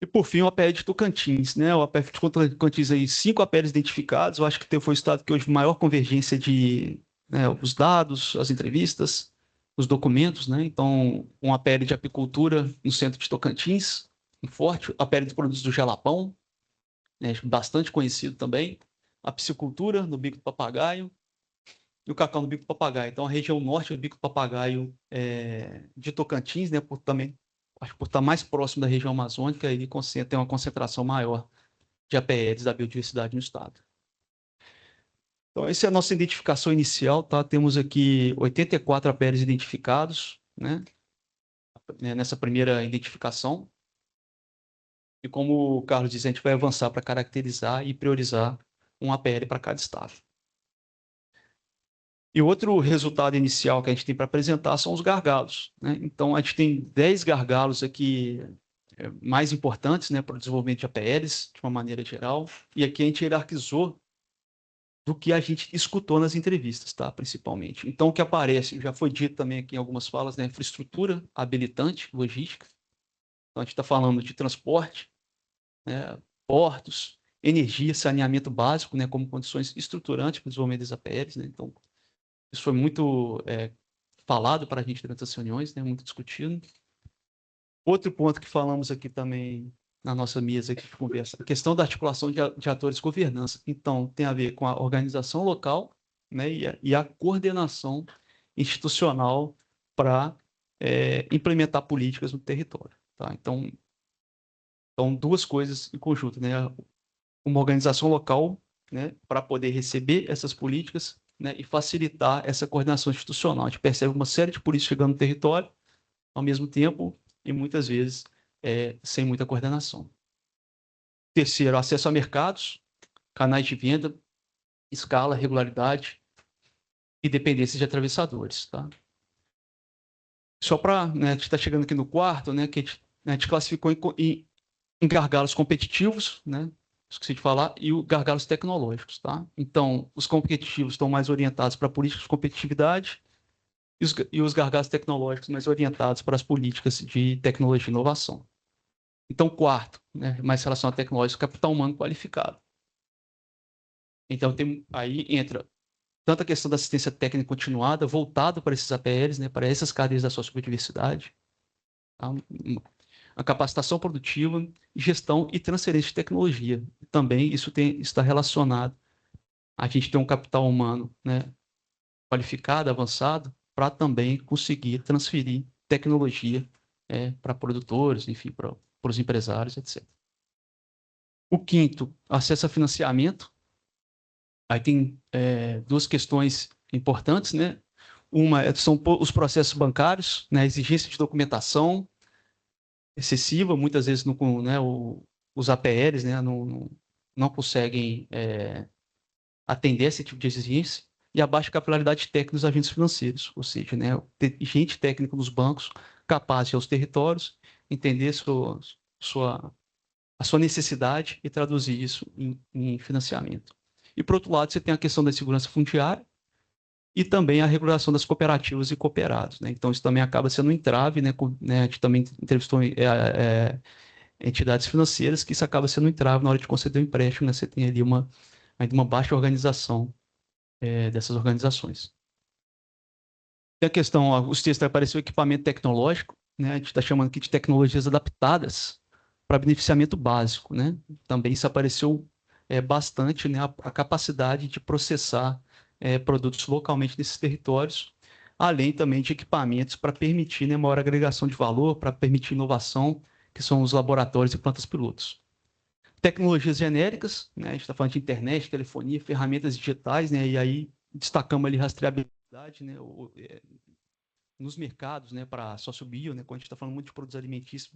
E, por fim, o APL de Tocantins, né? O APL de Tocantins aí, 5 APLs identificados. Eu acho que foi o estado que hoje maior convergência de, né, os dados, as entrevistas, os documentos, né? Então, um APL de apicultura no centro de Tocantins, um forte, APL de produtos do Jalapão, né, bastante conhecido também, a piscicultura no Bico do Papagaio e o cacau no Bico do Papagaio. Então, a região norte do Bico do Papagaio de Tocantins, né, acho que por estar mais próximo da região amazônica, ele tem uma concentração maior de APLs da biodiversidade no estado. Então, essa é a nossa identificação inicial, tá? Temos aqui 84 APLs identificados, né, nessa primeira identificação. E como o Carlos disse, a gente vai avançar para caracterizar e priorizar um APL para cada estado. E outro resultado inicial que a gente tem para apresentar são os gargalos, né? Então, a gente tem 10 gargalos aqui mais importantes, né, para o desenvolvimento de APLs, de uma maneira geral. E aqui a gente hierarquizou do que a gente escutou nas entrevistas, tá? Principalmente. Então, o que aparece, já foi dito também aqui em algumas falas, né? Infraestrutura habilitante, logística. Então, a gente está falando de transporte, né, portos, energia, saneamento básico, né, como condições estruturantes para o desenvolvimento das APLs, né? Então, isso foi muito falado para a gente durante as reuniões, né, muito discutido. Outro ponto que falamos aqui também na nossa mesa aqui de conversa, a questão da articulação de atores de governança. Então, tem a ver com a organização local, né, e a coordenação institucional para implementar políticas no território. Tá? Então, duas coisas em conjunto, né? Uma organização local, né, para poder receber essas políticas, né, e facilitar essa coordenação institucional. A gente percebe uma série de políticas chegando no território, ao mesmo tempo, e muitas vezes sem muita coordenação. Terceiro, acesso a mercados, canais de venda, escala, regularidade e dependência de atravessadores. Tá? Só para, né, a gente está chegando aqui no quarto, né, que a gente classificou em gargalos competitivos, né? Esqueci de falar, e os gargalos tecnológicos, tá? Então, os competitivos estão mais orientados para políticas de competitividade e os gargalos tecnológicos mais orientados para as políticas de tecnologia e inovação. Então, quarto, né, mais relacionado à tecnologia, capital humano qualificado. Então, aí entra tanto a questão da assistência técnica continuada, voltado para esses APLs, né, para essas cadeias da sociobiodiversidade, tá? A capacitação produtiva, gestão e transferência de tecnologia. Também isso está relacionado a gente ter um capital humano, né, qualificado, avançado, para também conseguir transferir tecnologia para produtores, enfim, para os empresários, etc. O quinto, acesso a financiamento. Aí tem duas questões importantes, né? Uma são os processos bancários, né? A exigência de documentação excessiva, muitas vezes né, os APLs, né, não conseguem atender esse tipo de exigência, e a baixa capilaridade técnica dos agentes financeiros, ou seja, né, ter gente técnica nos bancos capaz de ir aos territórios, entender a sua necessidade e traduzir isso em financiamento. E, por outro lado, você tem a questão da segurança fundiária e também a regulação das cooperativas e cooperados, né? Então, isso também acaba sendo um entrave, né? A gente também entrevistou entidades financeiras, que isso acaba sendo um entrave na hora de conceder o empréstimo, né? Você tem ali ainda uma baixa organização dessas organizações. Tem a questão, os textos apareceu equipamento tecnológico, né? A gente está chamando aqui de tecnologias adaptadas para beneficiamento básico, né? Também isso apareceu bastante, né? A capacidade de processar produtos localmente nesses territórios, além também de equipamentos para permitir, né, maior agregação de valor, para permitir inovação, que são os laboratórios e plantas pilotos. Tecnologias genéricas, né, a gente está falando de internet, telefonia, ferramentas digitais, né, e aí destacamos ali rastreabilidade, né, nos mercados, né, para sociobio, né, quando a gente está falando muito de produtos alimentícios,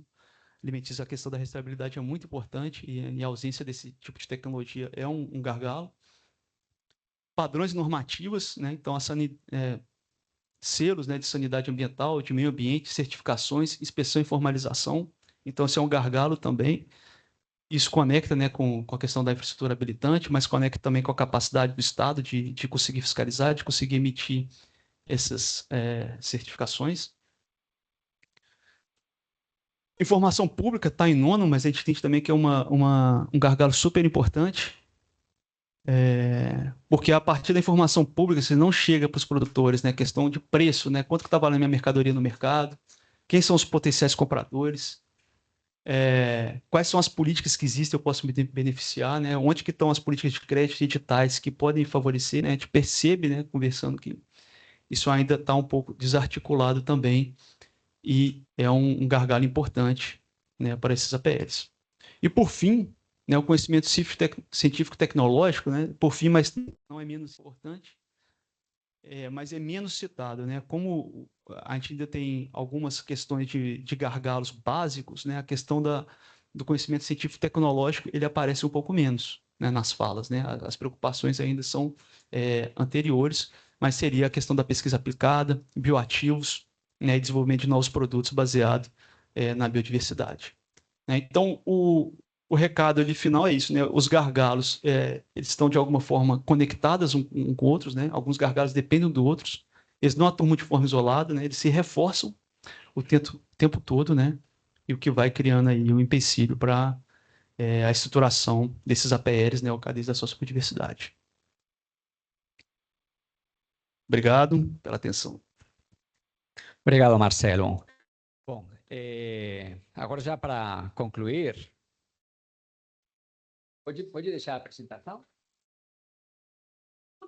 a questão da rastreabilidade é muito importante e a ausência desse tipo de tecnologia é um gargalo. Padrões normativas, né, então selos, né, de sanidade ambiental, de meio ambiente, certificações, inspeção e formalização. Então, esse é um gargalo também. Isso conecta, né, com a questão da infraestrutura habilitante, mas conecta também com a capacidade do Estado de conseguir fiscalizar, de conseguir emitir essas certificações. Informação pública está em nono, mas a gente entende também que é um gargalo super importante, porque a partir da informação pública você não chega para os produtores, né? Questão de preço, né? Quanto que está valendo minha mercadoria no mercado? Quem são os potenciais compradores? Quais são as políticas que existem, eu posso me beneficiar, né? Onde que estão as políticas de crédito e editais que podem favorecer, né? A gente percebe, né, conversando, que isso ainda está um pouco desarticulado também e é um gargalo importante, né, para esses APLs. E, por fim, né, o conhecimento científico-tecnológico, né, por fim, mas não é menos importante, mas é menos citado, né? Como a gente ainda tem algumas questões de gargalos básicos, né? A questão do conhecimento científico-tecnológico, ele aparece um pouco menos, né, nas falas, né? As preocupações ainda são anteriores, mas seria a questão da pesquisa aplicada, bioativos, né, e desenvolvimento de novos produtos baseado na biodiversidade. Né? Então, o recado ali final é isso, né? Os gargalos, eles estão de alguma forma conectados um com outros, né? Alguns gargalos dependem do outros, eles não atuam de forma isolada, né? Eles se reforçam o tempo todo, né? E o que vai criando aí um empecilho para a estruturação desses APLs, né? O cadeias da sociobiodiversidade. Obrigado pela atenção. Obrigado, Marcelo. Bom, agora já para concluir, pode deixar a apresentação?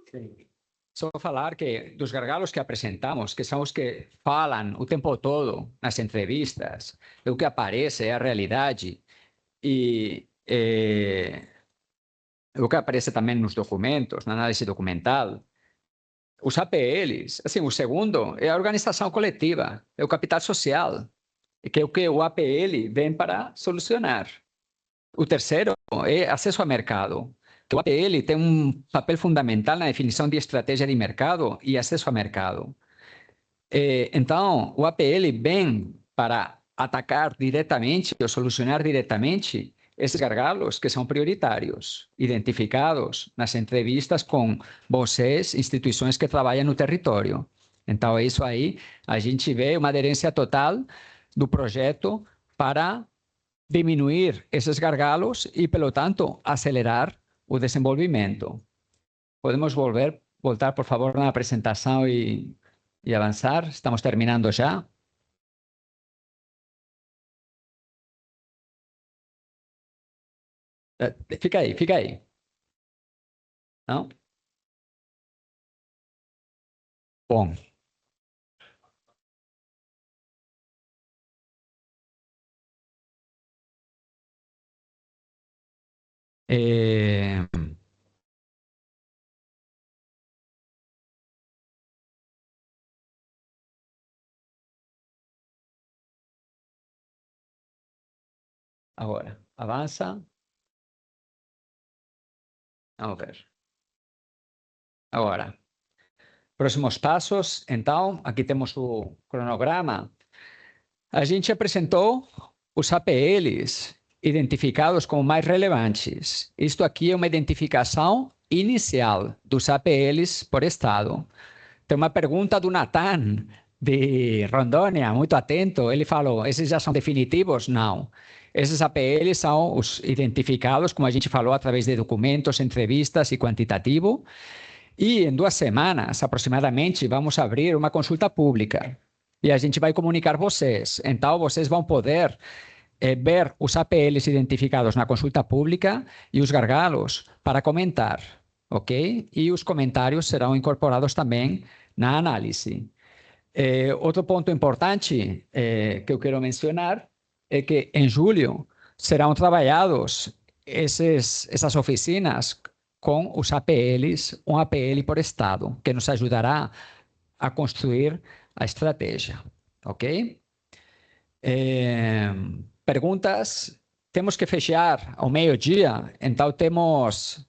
Sim. Só falar que dos gargalos que apresentamos, que são os que falam o tempo todo nas entrevistas, o que aparece é a realidade e o que aparece também nos documentos, na análise documental. Os APLs, assim, o segundo é a organização coletiva, é o capital social, que é o que o APL vem para solucionar. O terceiro é acesso ao mercado. O APL tem um papel fundamental na definição de estratégia de mercado e acesso ao mercado. Então, o APL vem para atacar diretamente ou solucionar diretamente esses gargalos que são prioritários, identificados nas entrevistas com vocês, instituições que trabalham no território. Então, é isso aí, a gente vê uma aderência total do projeto para diminuir esses gargalos e, pelo tanto, acelerar o desenvolvimento. Podemos voltar, por favor, na apresentação e avançar? Estamos terminando já. Fica aí, fica aí. Não? Bom. Agora, avança. Vamos ver. Agora, próximos passos. Então, aqui temos o cronograma. A gente apresentou os APLs identificados como mais relevantes. Isto aqui é uma identificação inicial dos APLs por estado. Tem uma pergunta do Nathan, de Rondônia, muito atento. Ele falou, esses já são definitivos? Não. Esses APLs são os identificados, como a gente falou, através de documentos, entrevistas e quantitativo. E em 2 semanas, aproximadamente, vamos abrir uma consulta pública. E a gente vai comunicar vocês. Então, vocês vão poder ver os APLs identificados na consulta pública e os gargalos para comentar, ok? E os comentários serão incorporados também na análise. Outro ponto importante que eu quero mencionar é que em julho serão trabalhados essas oficinas com os APLs, um APL por estado, que nos ajudará a construir a estratégia, ok? Perguntas? Temos que fechar ao meio-dia, então temos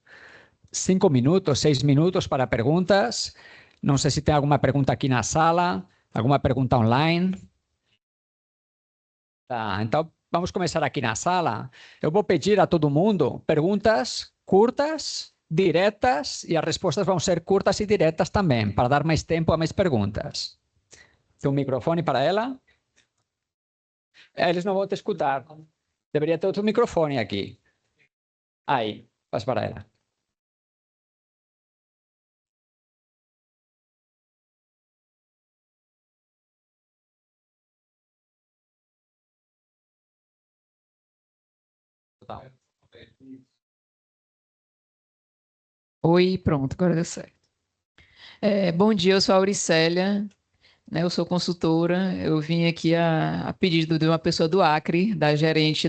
5 minutos, 6 minutos para perguntas. Não sei se tem alguma pergunta aqui na sala, alguma pergunta online. Tá, então vamos começar aqui na sala. Eu vou pedir a todo mundo perguntas curtas, diretas, e as respostas vão ser curtas e diretas também, para dar mais tempo a mais perguntas. Tem um microfone para ela? Eles não vão te escutar. Deveria ter outro microfone aqui. Aí, faz para ela. Total. Oi, pronto, agora deu certo. Bom dia, eu sou a Auricélia, né, eu sou consultora, eu vim aqui a pedido de uma pessoa do Acre, da gerente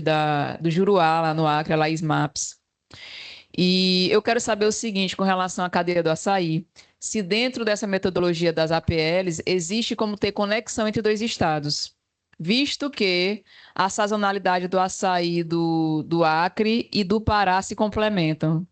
do Juruá, lá no Acre, a Laís Maps. E eu quero saber o seguinte, com relação à cadeia do açaí, se dentro dessa metodologia das APLs, existe como ter conexão entre 2 estados, visto que a sazonalidade do açaí do Acre e do Pará se complementam.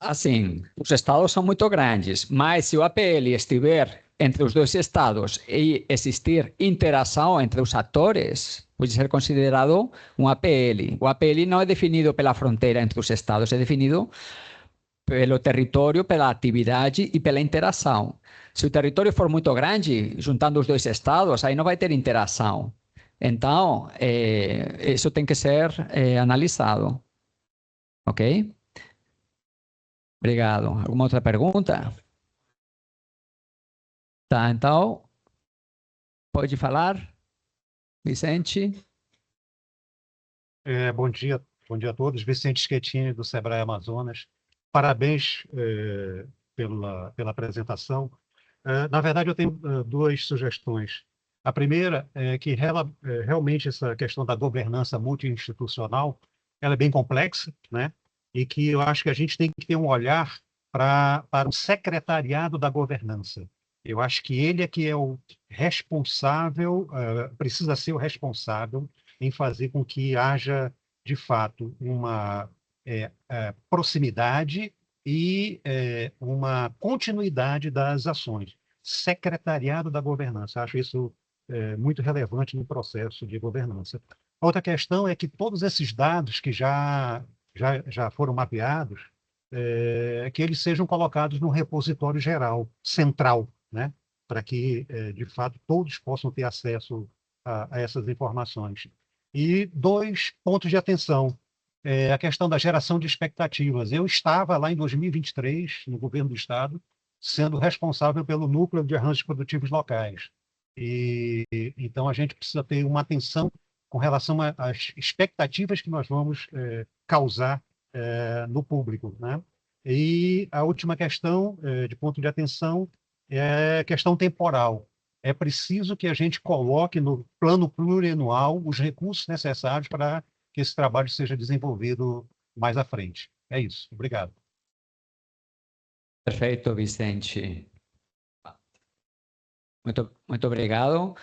Assim, os estados são muito grandes, mas se o APL estiver entre os 2 estados e existir interação entre os atores, pode ser considerado um APL. O APL não é definido pela fronteira entre os estados, é definido pelo território, pela atividade e pela interação. Se o território for muito grande, juntando os 2 estados, aí não vai ter interação. Então, isso tem que ser analisado. Ok? Obrigado. Alguma outra pergunta? Tá, então, pode falar, Vicente? Bom dia a todos. Vicente Schettini, do Sebrae Amazonas. Parabéns pela apresentação. Na verdade, eu tenho 2 sugestões. A primeira é que realmente essa questão da governança multi-institucional ela é bem complexa, né? E que eu acho que a gente tem que ter um olhar para o secretariado da governança. Eu acho que ele é que é o responsável, precisa ser o responsável em fazer com que haja, de fato, uma proximidade e uma continuidade das ações. secretariado da governança. Acho isso muito relevante no processo de governança. Outra questão é que todos esses dados que já foram mapeados, que eles sejam colocados num repositório geral, central, né? Para que, de fato, todos possam ter acesso a essas informações. E 2 pontos de atenção. A questão da geração de expectativas. Eu estava lá em 2023, no governo do Estado, sendo responsável pelo núcleo de arranjos produtivos locais. Então, a gente precisa ter uma atenção com relação às expectativas que nós vamos causar no público, né? E a última questão, de ponto de atenção, é a questão temporal. É preciso que a gente coloque no plano plurianual os recursos necessários para que esse trabalho seja desenvolvido mais à frente. É isso. Obrigado. Perfeito, Vicente. Muito obrigado.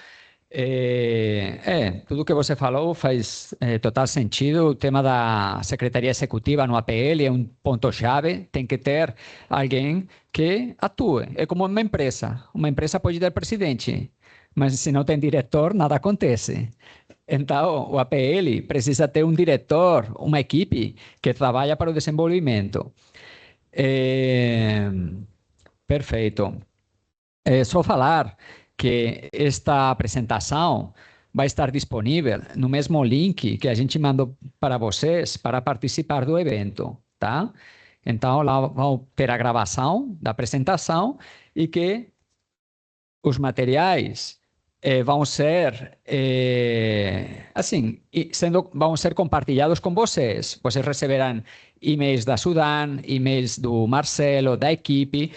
Tudo que você falou faz total sentido. O tema da Secretaria Executiva no APL é um ponto-chave. Tem que ter alguém que atue. É como uma empresa. Uma empresa pode ter presidente, mas se não tem diretor, nada acontece. Então, o APL precisa ter um diretor, uma equipe que trabalha para o desenvolvimento. Perfeito. Só falar que esta apresentação vai estar disponível no mesmo link que a gente mandou para vocês para participar do evento, tá? Então, lá vão ter a gravação da apresentação e que os materiais vão ser, vão ser compartilhados com vocês. Vocês receberão e-mails da Sudan, e-mails do Marcelo, da equipe.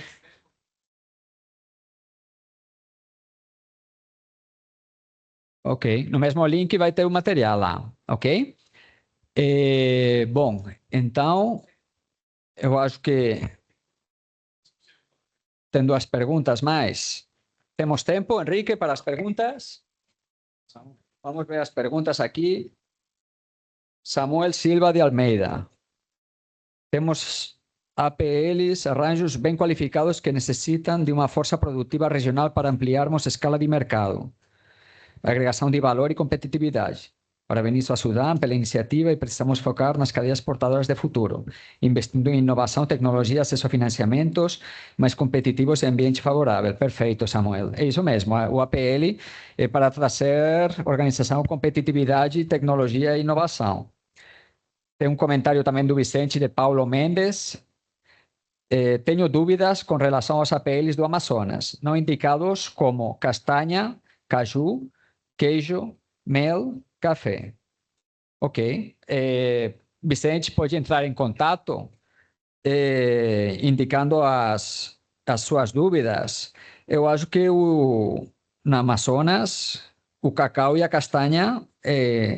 Ok, no mesmo link vai ter o material lá, ok? Bom, então, eu acho que tem 2 perguntas mais. Temos tempo, Henrique, para as perguntas? Vamos ver as perguntas aqui. Samuel Silva de Almeida. Temos APLs, arranjos bem qualificados que necessitam de uma força produtiva regional para ampliarmos a escala de mercado. Agregação de valor e competitividade. Parabenizo a Sudam pela iniciativa e precisamos focar nas cadeias portadoras de futuro, investindo em inovação, tecnologia, acesso a financiamentos mais competitivos e ambiente favorável. Perfeito, Samuel. É isso mesmo. O APL é para trazer organização, competitividade, tecnologia e inovação. Tem um comentário também do Vicente de Paulo Mendes. Tenho dúvidas com relação aos APLs do Amazonas, não indicados como castanha, caju, queijo, mel, café. Ok. Vicente pode entrar em contato indicando as suas dúvidas. Eu acho que no Amazonas o cacau e a castanha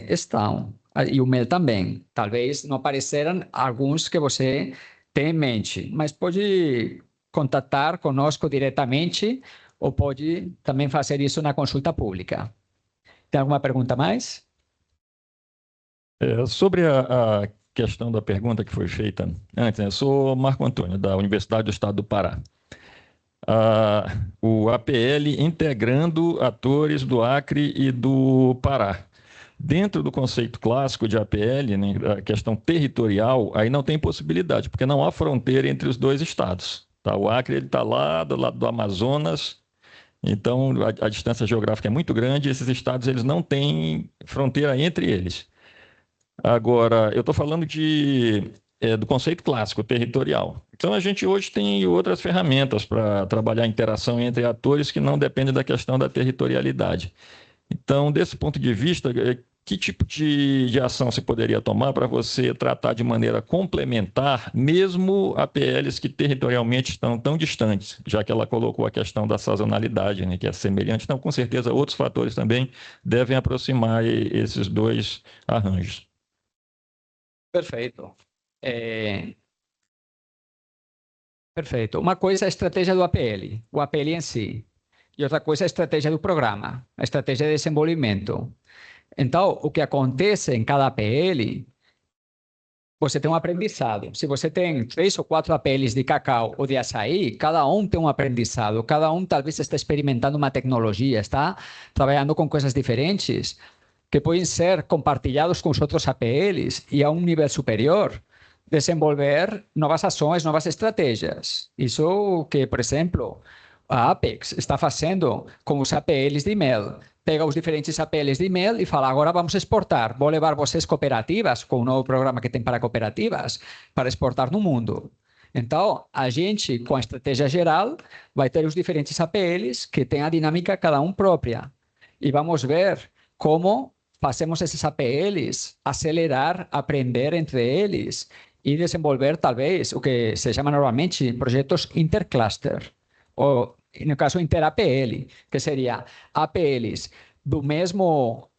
estão, e o mel também. Talvez não apareceram alguns que você tem em mente, mas pode contatar conosco diretamente ou pode também fazer isso na consulta pública. Tem alguma pergunta mais? Sobre a questão da pergunta que foi feita antes, eu sou Marco Antônio, da Universidade do Estado do Pará. O APL integrando atores do Acre e do Pará. Dentro do conceito clássico de APL, né, a questão territorial, aí não tem possibilidade, porque não há fronteira entre os 2 estados. Tá? O Acre está lá do lado do Amazonas. Então, a distância geográfica é muito grande e esses estados eles não têm fronteira entre eles. Agora, eu estou falando do conceito clássico, territorial. Então, a gente hoje tem outras ferramentas para trabalhar a interação entre atores que não dependem da questão da territorialidade. Então, desse ponto de vista, que tipo de ação se poderia tomar para você tratar de maneira complementar, mesmo APLs que territorialmente estão tão distantes, já que ela colocou a questão da sazonalidade, né, que é semelhante. Então, com certeza, outros fatores também devem aproximar esses 2 arranjos. Perfeito. Perfeito. Uma coisa é a estratégia do APL, o APL em si. E outra coisa é a estratégia do programa, a estratégia de desenvolvimento. Então, o que acontece em cada APL você tem um aprendizado. Se você tem 3 ou 4 APLs de cacau ou de açaí, cada um tem um aprendizado. Cada um talvez está experimentando uma tecnologia, está trabalhando com coisas diferentes que podem ser compartilhados com os outros APLs e a um nível superior desenvolver novas ações, novas estratégias. Isso que, por exemplo, a Apex está fazendo com os APLs de mel. Pega os diferentes APLs de mel e fala, agora vamos exportar. Vou levar vocês cooperativas, com o novo programa que tem para cooperativas, para exportar no mundo. Então, a gente, com a estratégia geral, vai ter os diferentes APLs que têm a dinâmica cada um própria. E vamos ver como fazemos esses APLs acelerar, aprender entre eles e desenvolver, talvez, o que se chama normalmente projetos intercluster, ou, no caso, inter-APL, que seria APLs do mesmo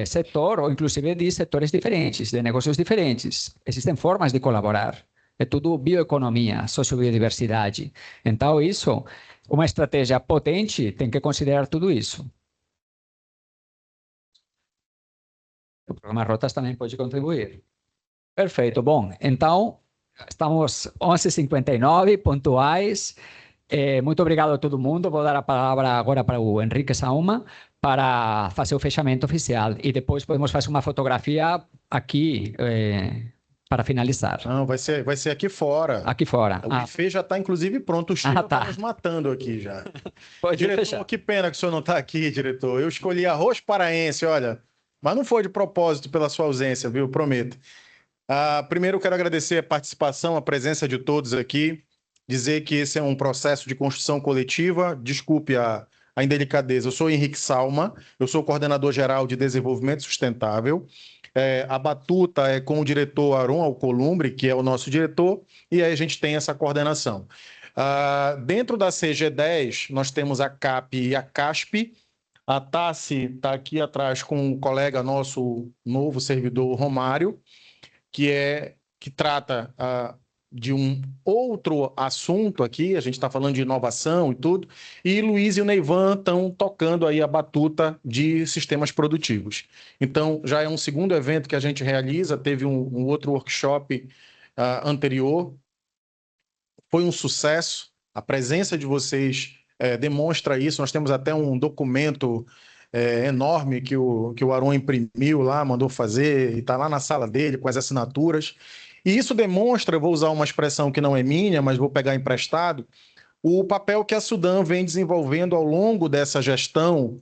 setor, ou inclusive de setores diferentes, de negócios diferentes. Existem formas de colaborar. É tudo bioeconomia, sociobiodiversidade. Então, isso, uma estratégia potente tem que considerar tudo isso. O programa Rotas também pode contribuir. Perfeito. Bom, então, estamos 11h59, pontuais. Muito obrigado a todo mundo. Vou dar a palavra agora para o Henrique Sauma para fazer o fechamento oficial. E depois podemos fazer uma fotografia aqui para finalizar. Não, vai ser aqui fora. Aqui fora. O buffet já está, inclusive, pronto. O Chico está nos matando aqui já. Pode diretor, fechar. Que pena que o senhor não está aqui, diretor. Eu escolhi arroz paraense, olha. Mas não foi de propósito pela sua ausência, viu? Prometo. Primeiro, eu quero agradecer a participação, a presença de todos aqui. Dizer que esse é um processo de construção coletiva. Desculpe a indelicadeza. Eu sou Henrique Sauma, eu sou coordenador geral de desenvolvimento sustentável. A batuta é com o diretor Aron Alcolumbre, que é o nosso diretor, e aí a gente tem essa coordenação. Dentro da CG10, nós temos a CAP e a CASP. A Tassi está aqui atrás com um colega nosso, novo servidor, Romário, que trata de um outro assunto aqui, a gente está falando de inovação e tudo, e Luiz e o Neivan estão tocando aí a batuta de sistemas produtivos. Então, já é um segundo evento que a gente realiza, teve um outro workshop anterior, foi um sucesso, a presença de vocês demonstra isso, nós temos até um documento enorme que o Aron imprimiu lá, mandou fazer, e está lá na sala dele com as assinaturas. E isso demonstra, eu vou usar uma expressão que não é minha, mas vou pegar emprestado, o papel que a Sudan vem desenvolvendo ao longo dessa gestão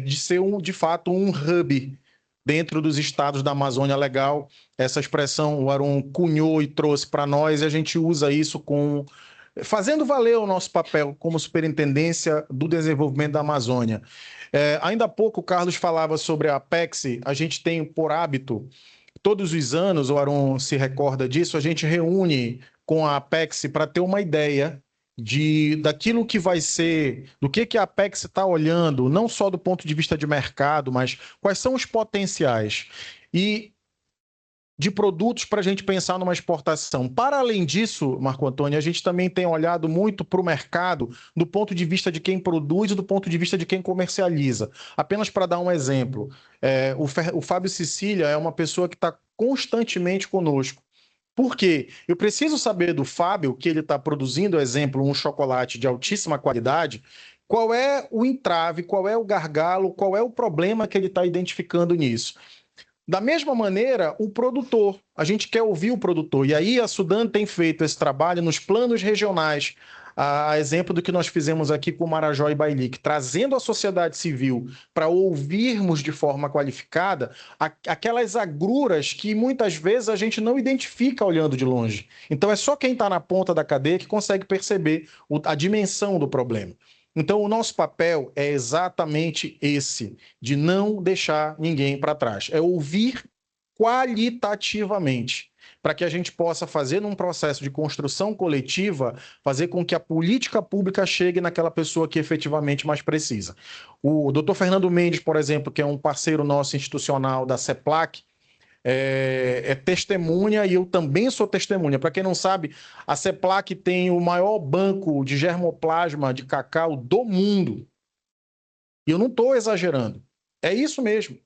de ser, de fato, um hub dentro dos estados da Amazônia Legal. Essa expressão o Aron cunhou e trouxe para nós, e a gente usa isso fazendo valer o nosso papel como superintendência do desenvolvimento da Amazônia. Ainda há pouco o Carlos falava sobre a Apex, a gente tem por hábito, todos os anos, o Aron se recorda disso, a gente reúne com a Apex para ter uma ideia daquilo que vai ser, do que a Apex está olhando, não só do ponto de vista de mercado, mas quais são os potenciais e de produtos para a gente pensar numa exportação. Para além disso, Marco Antônio, a gente também tem olhado muito para o mercado do ponto de vista de quem produz e do ponto de vista de quem comercializa. Apenas para dar um exemplo, o Fábio Cecília é uma pessoa que está constantemente conosco. Por quê? Eu preciso saber do Fábio, que ele está produzindo, exemplo, um chocolate de altíssima qualidade, qual é o entrave, qual é o gargalo, qual é o problema que ele está identificando nisso. Da mesma maneira, o produtor, a gente quer ouvir o produtor, e aí a Sudan tem feito esse trabalho nos planos regionais, a exemplo do que nós fizemos aqui com Marajó e Bailique, trazendo a sociedade civil para ouvirmos de forma qualificada aquelas agruras que muitas vezes a gente não identifica olhando de longe. Então é só quem está na ponta da cadeia que consegue perceber a dimensão do problema. Então, o nosso papel é exatamente esse, de não deixar ninguém para trás. É ouvir qualitativamente, para que a gente possa fazer num processo de construção coletiva, fazer com que a política pública chegue naquela pessoa que efetivamente mais precisa. O Dr. Fernando Mendes, por exemplo, que é um parceiro nosso institucional da CEPLAC, é testemunha, e eu também sou testemunha. Para quem não sabe, a CEPLAC tem o maior banco de germoplasma de cacau do mundo. E eu não estou exagerando. É isso mesmo.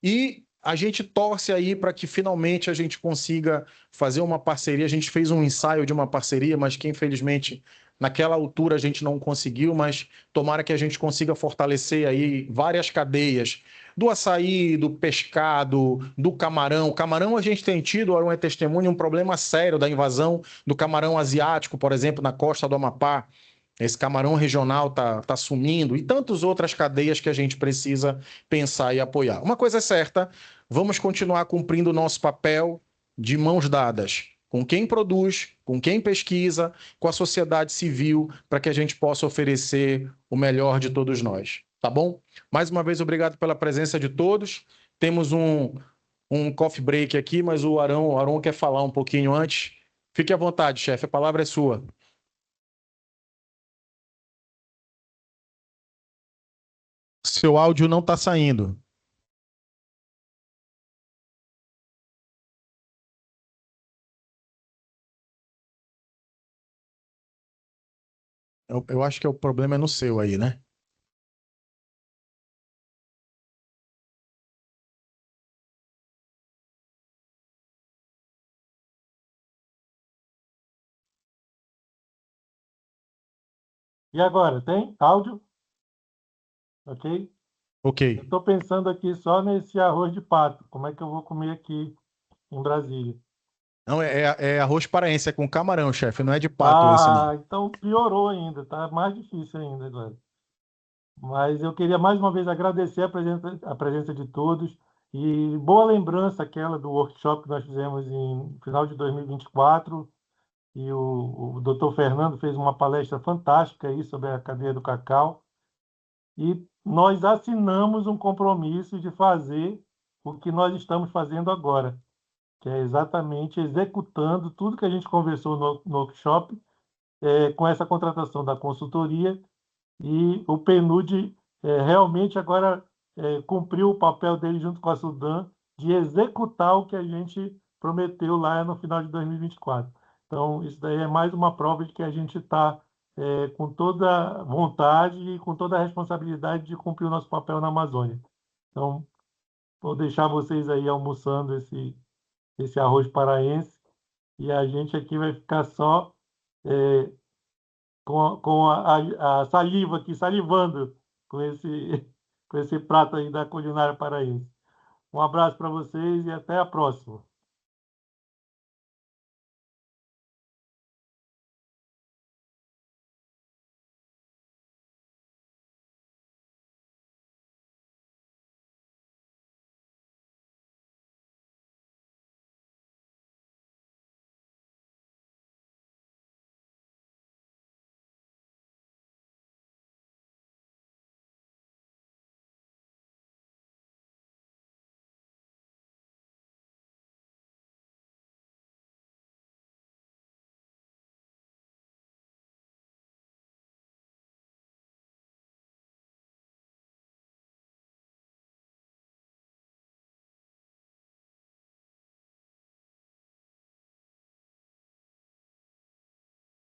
E A gente torce aí para que finalmente a gente consiga fazer uma parceria. A gente fez um ensaio de uma parceria, mas que infelizmente naquela altura a gente não conseguiu, mas tomara que a gente consiga fortalecer aí várias cadeias do açaí, do pescado, do camarão. O camarão a gente tem tido, Aron é testemunho, um problema sério da invasão do camarão asiático, por exemplo, na costa do Amapá. Esse camarão regional tá sumindo e tantas outras cadeias que a gente precisa pensar e apoiar. Uma coisa é certa, vamos continuar cumprindo o nosso papel de mãos dadas com quem produz, com quem pesquisa, com a sociedade civil, para que a gente possa oferecer o melhor de todos nós. Tá bom? Mais uma vez, obrigado pela presença de todos. Temos um coffee break aqui, mas o Aron quer falar um pouquinho antes. Fique à vontade, chefe, a palavra é sua. Seu áudio não está saindo. Eu acho que o problema é no seu aí, né? E agora, tem áudio? Ok? Ok. Eu estou pensando aqui só nesse arroz de pato. Como é que eu vou comer aqui em Brasília? Não, é arroz paraense, é com camarão, chefe, não é de pato esse, não. Então piorou ainda, tá mais difícil ainda agora. Mas eu queria mais uma vez agradecer a presença de todos e boa lembrança aquela do workshop que nós fizemos em final de 2024 e o Dr. Fernando fez uma palestra fantástica aí sobre a cadeia do cacau e nós assinamos um compromisso de fazer o que nós estamos fazendo agora, que é exatamente executando tudo que a gente conversou no workshop, com essa contratação da consultoria, e o PNUD realmente agora cumpriu o papel dele junto com a Sudan de executar o que a gente prometeu lá no final de 2024. Então, isso daí é mais uma prova de que a gente está com toda vontade e com toda a responsabilidade de cumprir o nosso papel na Amazônia. Então, vou deixar vocês aí almoçando esse arroz paraense e a gente aqui vai ficar só com a saliva aqui, salivando com esse prato aí da culinária paraense. Um abraço para vocês e até a próxima.